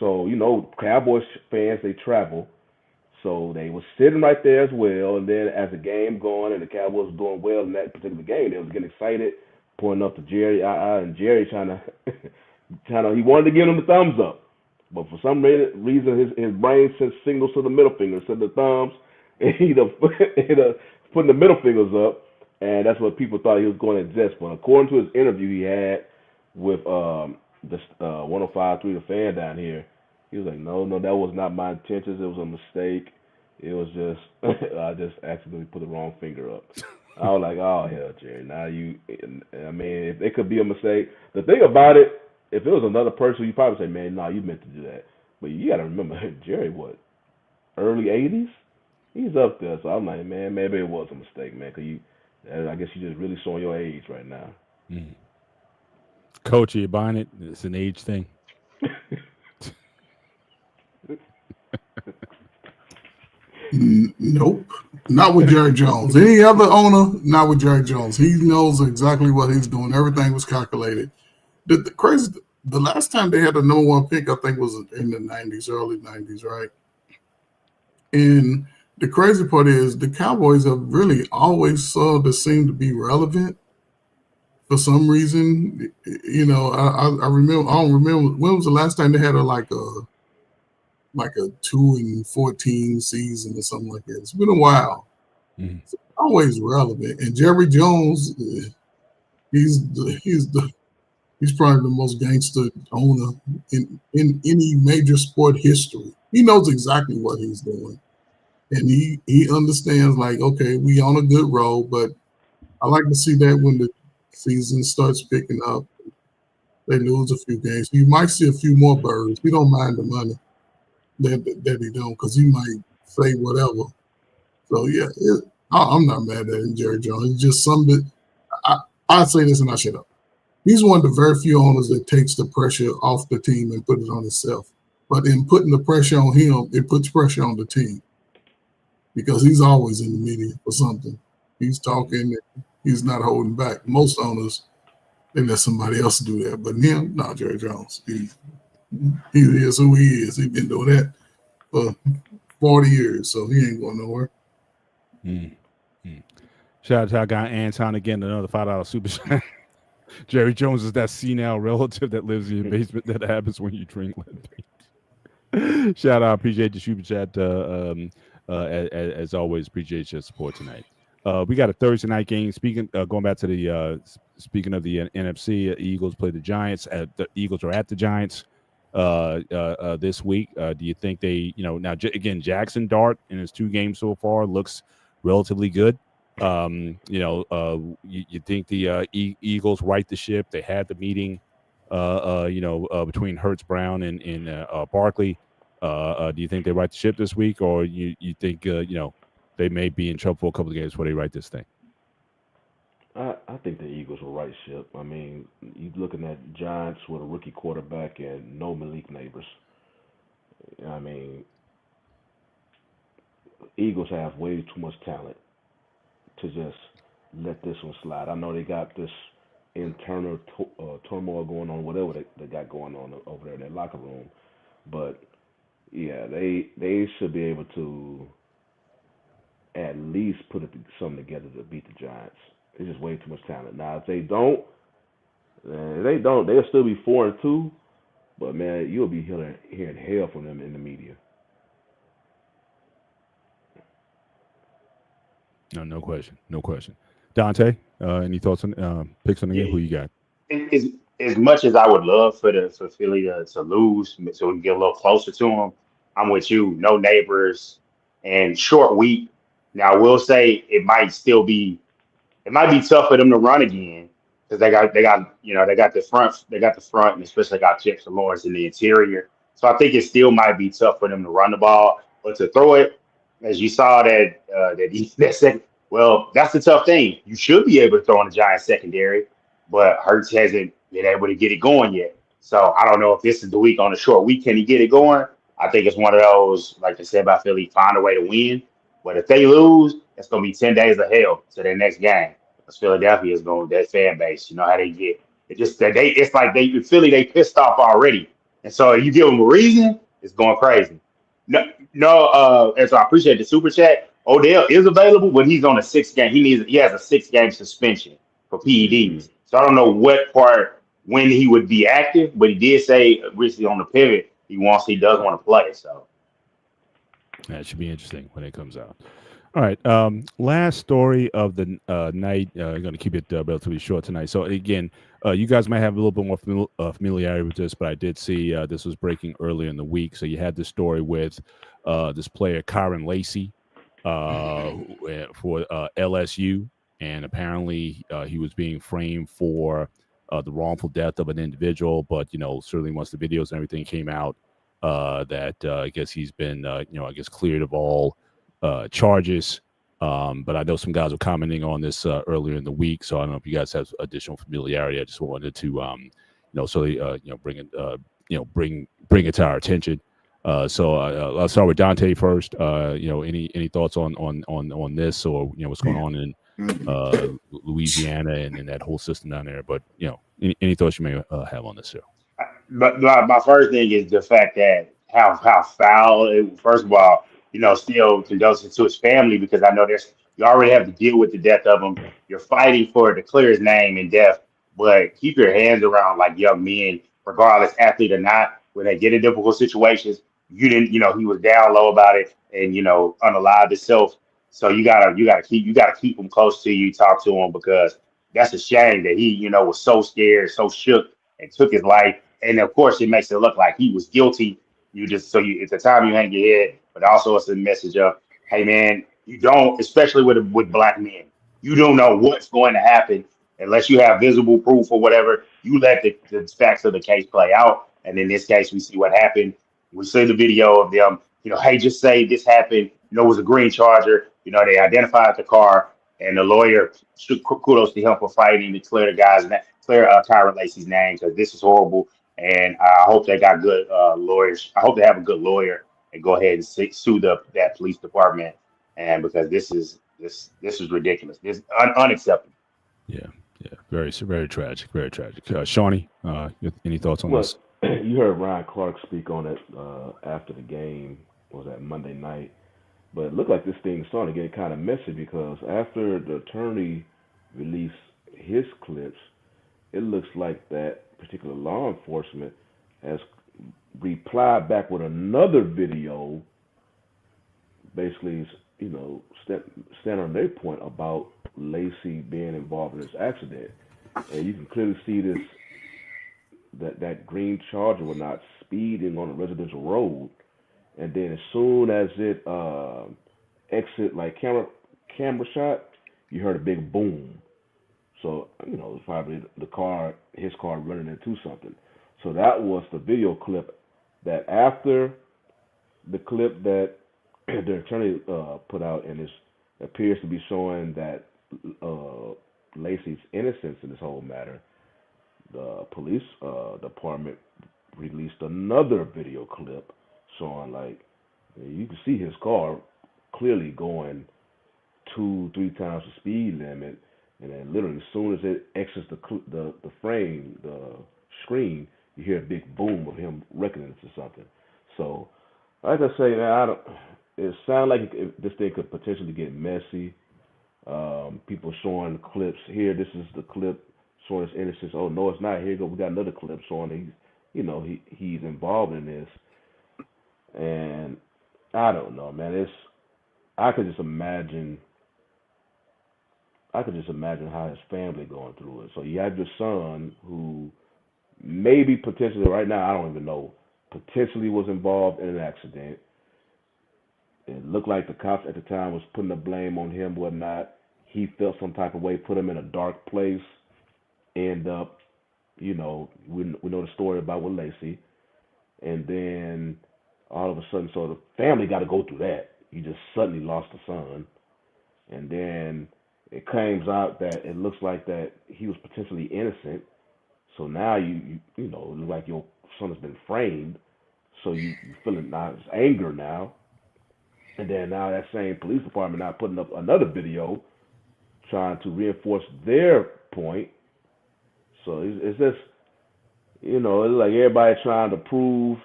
So Cowboys fans they travel. So they were sitting right there as well, and then as the game going and the Cowboys were doing well in that particular game, they was getting excited, pointing up to Jerry, and Jerry trying to, he wanted to give him the thumbs up, but for some reason his brain sent signals to the middle finger instead of the thumbs, and he putting the middle fingers up, and that's what people thought he was going at Jets. But according to his interview he had with the 105.3 The Fan down here. He was like, no, that was not my intentions. It was a mistake. It was just, I just accidentally put the wrong finger up. I was like, oh, hell, Jerry. Now if it could be a mistake. The thing about it, if it was another person, you probably say, man, no, you meant to do that. But you got to remember, Jerry, early 80s? He's up there. So I'm like, man, maybe it was a mistake, man. I guess you're just really showing your age right now. Mm. Coach, are you buying it? It's an age thing. Nope, not with Jerry Jones. Any other owner, not with Jerry Jones. He knows exactly what he's doing. Everything was calculated. The last time they had the number 1 pick, I think, was in the 90s, early 90s, right? And the crazy part is the Cowboys have really always sort of seemed to be relevant for some reason. I remember. I don't remember when was the last time they had a 2-14 season or something like that. It's been a while. Mm-hmm. It's always relevant. And Jerry Jones, he's probably the most gangster owner in any major sport history. He knows exactly what he's doing. And he understands, like, okay, we on a good roll, but I like to see that when the season starts picking up, they lose a few games. You might see a few more birds. He don't mind the money. That he don't, because he might say whatever. So yeah, I'm not mad at him, Jerry Jones. It's just something that I say this and I shut up. He's one of the very few owners that takes the pressure off the team and put it on himself. But in putting the pressure on him, it puts pressure on the team because he's always in the media for something. He's talking. He's not holding back. Most owners, they let somebody else do that. But him, no, Jerry Jones. He is who he is. He's been doing that for 40 years, so he ain't going nowhere. Shout out to our guy Anton again, another $5 super chat. Jerry Jones is that senile relative that lives in your basement that happens when you drink lead paint. Shout out, appreciate the super chat. As always, appreciate your support tonight. We got a Thursday night game. Going back to the speaking of the NFC, Eagles play the Giants. The Eagles are at the Giants this week. Do you think they, now again, Jackson Dart in his 2 games so far looks relatively good. You think the Eagles right the ship? They had the meeting, between Hurts, Brown, and Barkley. Do you think they right the ship this week, or you think they may be in trouble for a couple of games before they right this thing? I think the Eagles will right ship. I mean, you're looking at Giants with a rookie quarterback and no Malik Neighbors. I mean, Eagles have way too much talent to just let this one slide. I know they got this internal turmoil going on, whatever they got going on over there in their locker room. But, yeah, they should be able to at least put something together to beat the Giants. It's just way too much talent. Now, if they don't, they'll still be 4-2. But, man, you'll be hearing hell from them in the media. No question. Dante, any thoughts on picks on the game? Who you got? As much as I would love for Philly to lose so we can get a little closer to them, I'm with you. No Neighbors and short week. Now, I will say it might be tough for them to run again because they got the front, and especially got Jefferson Lawrence in the interior. So I think it still might be tough for them to run the ball, but to throw it, as you saw that second. Well, that's the tough thing. You should be able to throw in the Giants secondary, but Hurts hasn't been able to get it going yet. So I don't know if this is the week on a short week. Can he get it going? I think it's one of those, like I said about Philly, find a way to win. But if they lose, it's going to be 10 days of hell to their next game. Because Philadelphia is going with that fan base. You know how they get. It's like in Philly, they pissed off already. And so if you give them a reason, it's going crazy. And so I appreciate the super chat. Odell is available, but he's on a 6-game. He has a 6-game suspension for PEDs. So I don't know when he would be active, but he did say recently on the pivot he does want to play. So that should be interesting when it comes out. All right. Last story of the night. I'm going to keep it relatively short tonight. So again, you guys might have a little bit more familiarity with this, but I did see this was breaking earlier in the week. So you had this story with this player, Kyron Lacy, for LSU, and apparently he was being framed for the wrongful death of an individual. But certainly once the videos and everything came out, that I guess he's been cleared of all charges. But I know some guys were commenting on this earlier in the week, so I don't know if you guys have additional familiarity. I just wanted to bring it to our attention. So I'll start with Dante first. Any thoughts on this, or what's going on in Louisiana and in that whole system down there? But any thoughts you may have on this show? But my first thing is the fact that how foul. First of all, still condolences to his family, because I know you already have to deal with the death of him. You're fighting to clear his name in death, but keep your hands around like young men, regardless, athlete or not, when they get in difficult situations. You didn't, he was down low about it and unalived himself. So you gotta keep him close to you, talk to him, because that's a shame that he, was so scared, so shook, and took his life. And of course, it makes it look like he was guilty. At the time you hang your head, but also it's a message of, hey man, you don't, especially with black men, you don't know what's going to happen unless you have visible proof or whatever. You let the facts of the case play out, and in this case, we see what happened. We see the video of them, hey, just say this happened. It was a green Charger. They identified the car, and the lawyer, kudos to him for fighting to clear the guys. And clear Tyron Lacey's name because this is horrible. And I hope they got good lawyers. I hope they have a good lawyer and go ahead and sue that police department. And because this is ridiculous. This is unacceptable. Yeah, very tragic, very tragic. Shawnee, any thoughts on this? You heard Ryan Clark speak on it after the game. Was that Monday night? But it looked like this thing started to get kind of messy because after the attorney released his clips, it looks like that particular law enforcement has replied back with another video, basically, stand on their point about Lacey being involved in this accident. And you can clearly see that green Charger was not speeding on a residential road. And then as soon as it exit like camera shot, you heard a big boom. So, it's probably his car running into something. So that was the video clip that after the clip that the attorney put out, and it appears to be showing that Lacey's innocence in this whole matter, the police department released another video clip showing, like, you can see his car clearly going 2-3 times the speed limit, and then literally as soon as it exits the frame, the screen, you hear a big boom of him wrecking into something. So, like I say, man, it sounds like this thing could potentially get messy. People showing clips here. This is the clip showing his innocence. Oh no, it's not. Here you go. We got another clip showing he's involved in this. And I don't know, man. I could just imagine how his family going through it. So you have your son who maybe potentially right now, I don't even know, potentially was involved in an accident. It looked like the cops at the time was putting the blame on him, whatnot. He felt some type of way, put him in a dark place. End up, we know the story about with Lacey. And then all of a sudden, so the family got to go through that. You just suddenly lost a son. And then it comes out that it looks like that he was potentially innocent. So now you it looks like your son has been framed. So you feeling now it's anger now. And then now that same police department now putting up another video trying to reinforce their point. So it's just, it's like everybody trying to prove.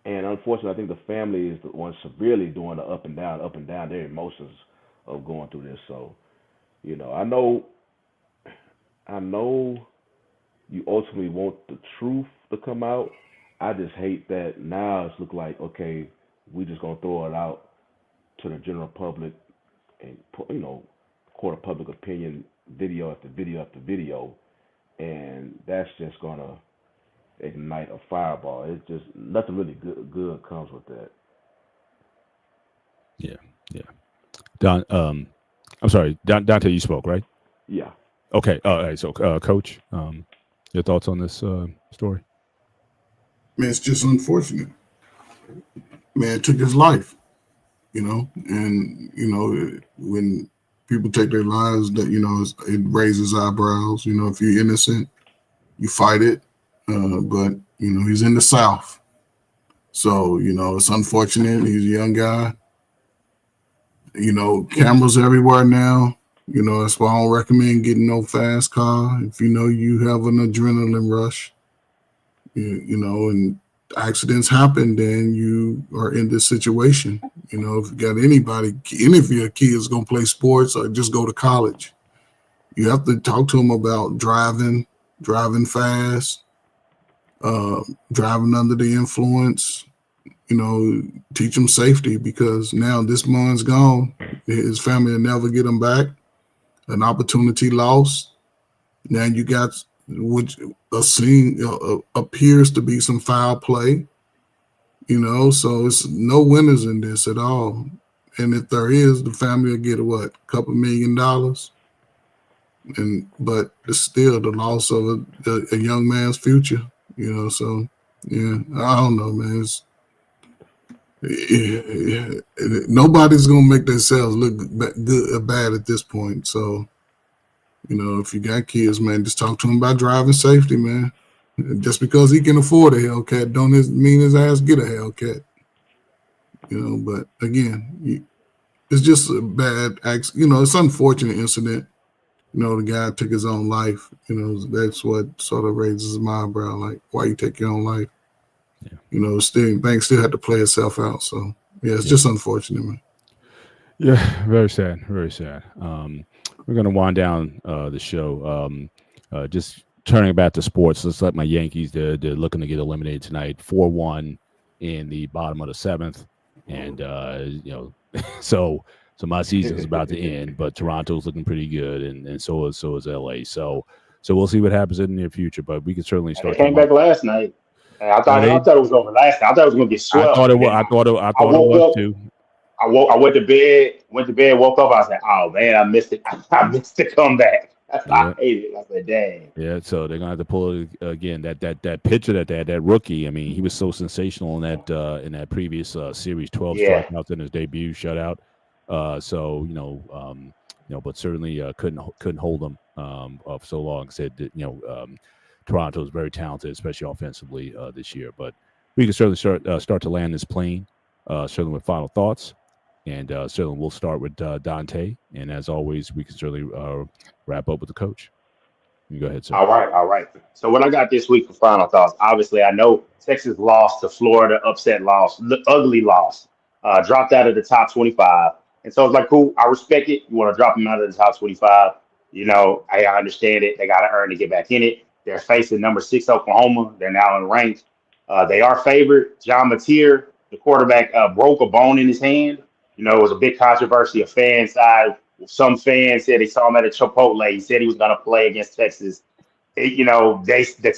And unfortunately, I think the family is the one severely doing the up and down their emotions of going through this. So, I know you ultimately want the truth to come out. I just hate that now it's look like, okay, we just going to throw it out to the general public and, court of public opinion, video after video after video. And that's just going to ignite a fireball. It's just nothing really good comes with that. Yeah. Don, I'm sorry, Dante, you spoke, right? Yeah. Okay. All right. So, Coach, your thoughts on this story? Man, it's just unfortunate. Man, it took his life, and when people take their lives, that it raises eyebrows. If you're innocent, you fight it. But he's in the South, so it's unfortunate. He's a young guy. Cameras everywhere now. That's why I don't recommend getting no fast car. If you have an adrenaline rush, and accidents happen, then you are in this situation. If you got any of your kids gonna play sports or just go to college, you have to talk to them about driving fast, driving under the influence. Teach them safety, because now this man's gone. His family will never get him back. An opportunity lost. Now you got which appears to be some foul play. So it's no winners in this at all. And if there is, the family will get a couple $1 million. But it's still the loss of a young man's future. So yeah, I don't know, man. Nobody's gonna make themselves look good or bad at this point. So if you got kids, man, just talk to them about driving safety, man. Just because he can afford a Hellcat don't mean his ass get a Hellcat. But again, it's just a bad accident. It's an unfortunate incident. The guy took his own life. That's what sort of raises my eyebrow. Like, why you take your own life? Yeah. Things still had to play itself out. So, yeah, it's just unfortunate, man. Yeah, very sad, very sad. We're going to wind down the show. Just turning back to sports, let's let my Yankees, they're looking to get eliminated tonight, 4-1 in the bottom of the seventh. And, so my season's about to end, but Toronto's looking pretty good, and so is LA. So we'll see what happens in the near future, but we can certainly start. They came back last night. I thought it was over last night. I thought it was going to get swept. I thought it was too. I went to bed, woke up. I said, "Oh man, I missed it. I missed the comeback. I hate it." I said, "Dang." Yeah, so they're gonna have to pull it again. That pitcher that rookie. I mean, he was so sensational in that previous series. 12 strikeouts in his debut shutout. But certainly couldn't hold them for so long. Said that Toronto is very talented, especially offensively this year. But we can certainly start to land this plane. Certainly with final thoughts. And certainly we'll start with Dante. And as always, we can certainly wrap up with the coach. You go ahead, sir. All right. So what I got this week for final thoughts, obviously I know Texas lost to Florida, upset loss, ugly loss, dropped out of the top 25. And so it's like, cool, I respect it. You want to drop them out of the top 25. I understand it. They got to earn to get back in it. They're facing number 6 Oklahoma. They're now in ranked. They are favored. John Mateer, the quarterback, broke a bone in his hand. It was a big controversy, a fan side. Some fans said they saw him at a Chipotle. He said he was going to play against Texas. The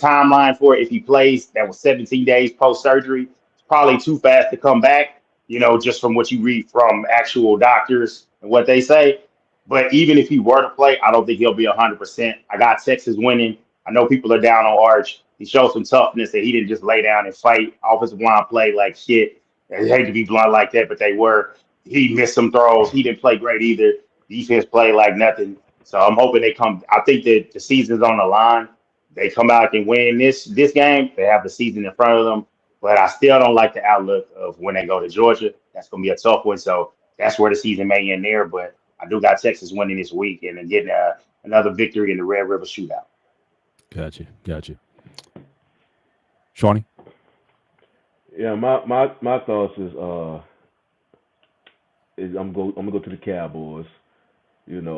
timeline for it, if he plays, that was 17 days post-surgery. It's probably too fast to come back, just from what you read from actual doctors and what they say. But even if he were to play, I don't think he'll be 100%. I got Texas winning. I know people are down on Arch. He showed some toughness that he didn't just lay down and fight. Offensive line play like shit. I hate to be blunt like that, but they were. He missed some throws. He didn't play great either. Defense played like nothing. So I'm hoping they come. I think that the season's on the line. They come out and win this game. They have the season in front of them. But I still don't like the outlook of when they go to Georgia. That's going to be a tough one. So that's where the season may end there. But I do got Texas winning this week and then getting another victory in the Red River Shootout. Gotcha. Shawnee? Yeah, my thoughts is I'm gonna go to the Cowboys. Hold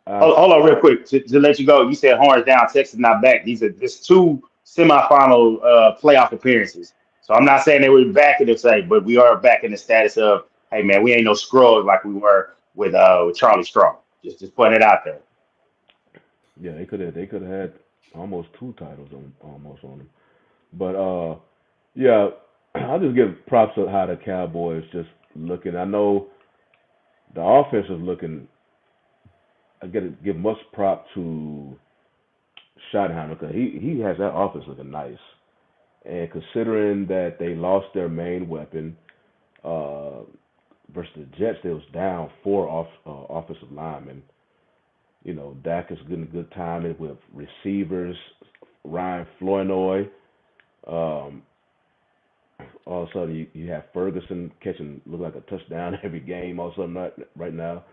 on real quick to let you go. You said horns down, Texas not back. These are just 2 semifinal playoff appearances. So I'm not saying they were back in the same, but we are back in the status of, hey man, we ain't no scrubs like we were with Charlie Strong. Just putting it out there. Yeah, they could have had almost 2 titles on them. But yeah, I'll just give props to how the Cowboys just looking. I know the offense is looking. I got to give much prop to Schottenheimer because he has that offense looking nice. And considering that they lost their main weapon versus the Jets, they was down 4 offensive linemen. Dak is getting a good timing with receivers. Ryan Flournoy. All of a sudden, you have Ferguson look like a touchdown every game. All of a sudden, right now.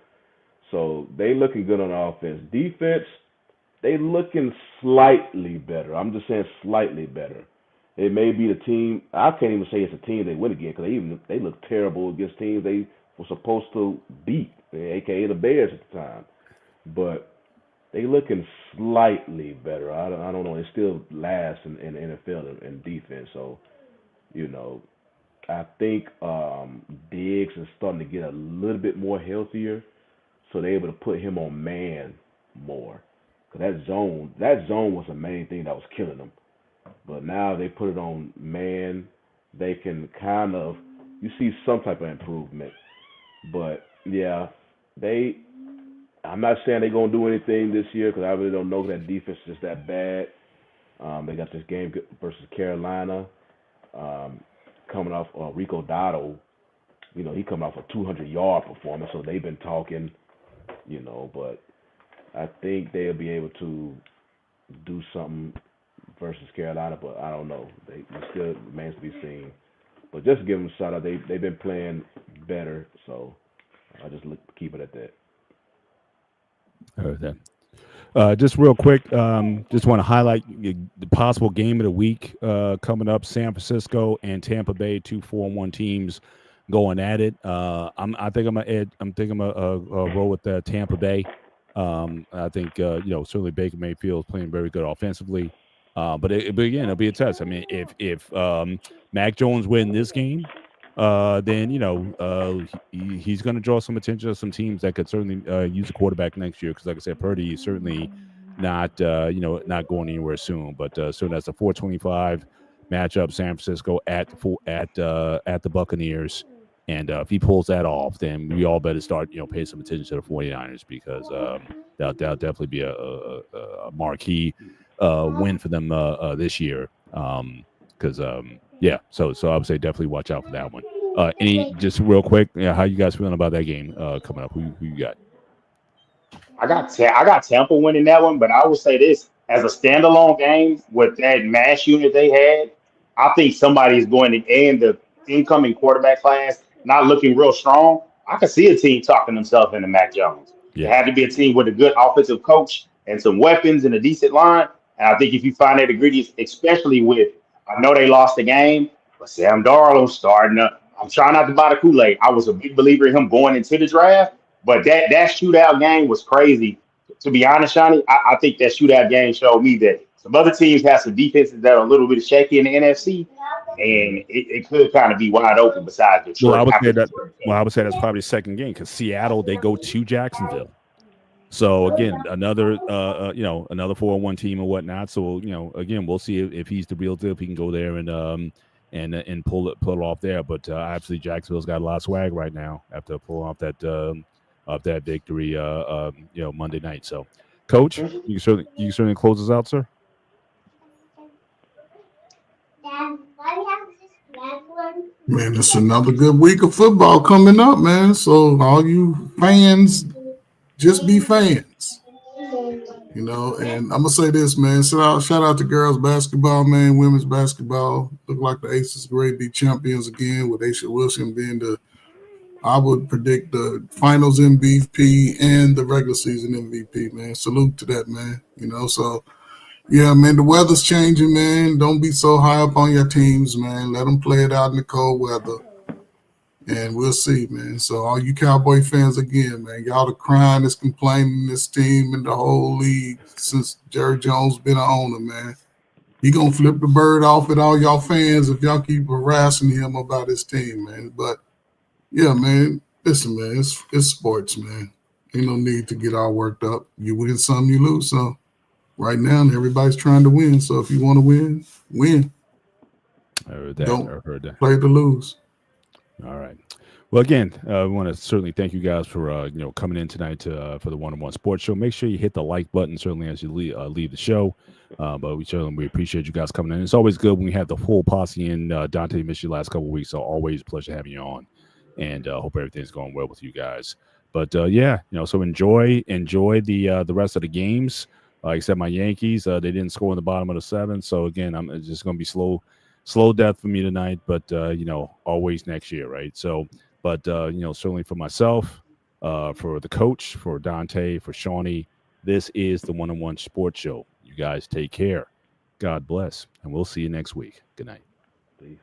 So they looking good on offense. Defense, they looking slightly better. I'm just saying slightly better. It may be the team. I can't even say it's a team they win again because they look terrible against teams they were supposed to beat, aka the Bears at the time. But they looking slightly better. I don't know. They still last in the NFL in defense. So, I think Diggs is starting to get a little bit more healthier. So they're able to put him on man more. Because that zone was the main thing that was killing them. But now they put it on man. They can you see some type of improvement. But, yeah, I'm not saying they're going to do anything this year because I really don't know that defense is that bad. They got this game versus Carolina coming off Rico Dotto. He coming off a 200-yard performance, so they've been talking, but I think they'll be able to do something versus Carolina, but I don't know. They still remains to be seen. But just give them a shout out. They've been playing better, so I just keep it at that. I heard that. Just real quick, just want to highlight the possible game of the week coming up. San Francisco and Tampa Bay, 2 4-1 teams going at it. I think I'm gonna roll with Tampa Bay. I think certainly Baker Mayfield is playing very good offensively. But again, it'll be a test. I mean, if Mac Jones win this game, then he's going to draw some attention to some teams that could certainly use a quarterback next year. Because, like I said, Purdy is certainly not not going anywhere soon. But soon as the 425 matchup, San Francisco at the Buccaneers. And if he pulls that off, then we all better start, paying some attention to the 49ers because that'll definitely be a marquee win for them this year. Because so I would say definitely watch out for that one. Just real quick, how you guys feeling about that game coming up? Who you got? I got Tampa winning that one, but I will say this: as a standalone game with that mash unit they had, I think somebody is going to end the incoming quarterback class not looking real strong. I could see a team talking themselves into Mac Jones. Yeah. It had to be a team with a good offensive coach and some weapons and a decent line. And I think if you find that ingredients, especially with, I know they lost the game, but Sam Darnold starting up. I'm trying not to buy the Kool-Aid. I was a big believer in him going into the draft, but that shootout game was crazy. To be honest, Shawnee, I think that shootout game showed me that some other teams have some defenses that are a little bit shaky in the NFC, and it could kind of be wide open besides Detroit. I would say that's probably the second game because Seattle, they go to Jacksonville. So again, another 4-1 team and whatnot. So again, we'll see if he's the real deal. If he can go there and pull it off there. But obviously, Jacksonville's got a lot of swag right now after pulling off that victory Monday night. So, Coach, you can certainly close us out, sir. Man, it's another good week of football coming up, man. So all you fans, just be fans. And I'm gonna say this, man. Shout out to girls basketball, man, women's basketball. Look like the Aces grade B champions again with Aisha Wilson being I would predict the finals MVP and the regular season MVP, man. Salute to that, man. So yeah, man, the weather's changing, man. Don't be so high up on your teams, man. Let them play it out in the cold weather. And we'll see, man. So all you Cowboy fans, again, man, y'all are crying, is complaining this team and the whole league since Jerry Jones been an owner, man. He going to flip the bird off at all y'all fans if y'all keep harassing him about his team, man. But, yeah, man, listen, man, it's sports, man. Ain't no need to get all worked up. You win some, you lose some. Right now, everybody's trying to win. So if you want to win. I heard that. Don't heard that. Play to lose. All right. Well, again, we want to certainly thank you guys for coming in tonight for the One-on-One Sports Show. Make sure you hit the like button certainly as you leave the show. But we appreciate you guys coming in. It's always good when we have the full posse in. Dante missed you last couple of weeks, so always a pleasure having you on. And hope everything's going well with you guys. But so enjoy the rest of the games. Like I said, my Yankees, they didn't score in the bottom of the seventh. So again, it's just going to be slow death for me tonight. But always next year, right? So, but certainly for myself, for the coach, for Dante, for Shawnee, this is the One-on-One Sports Show. You guys take care. God bless, and we'll see you next week. Good night. Peace.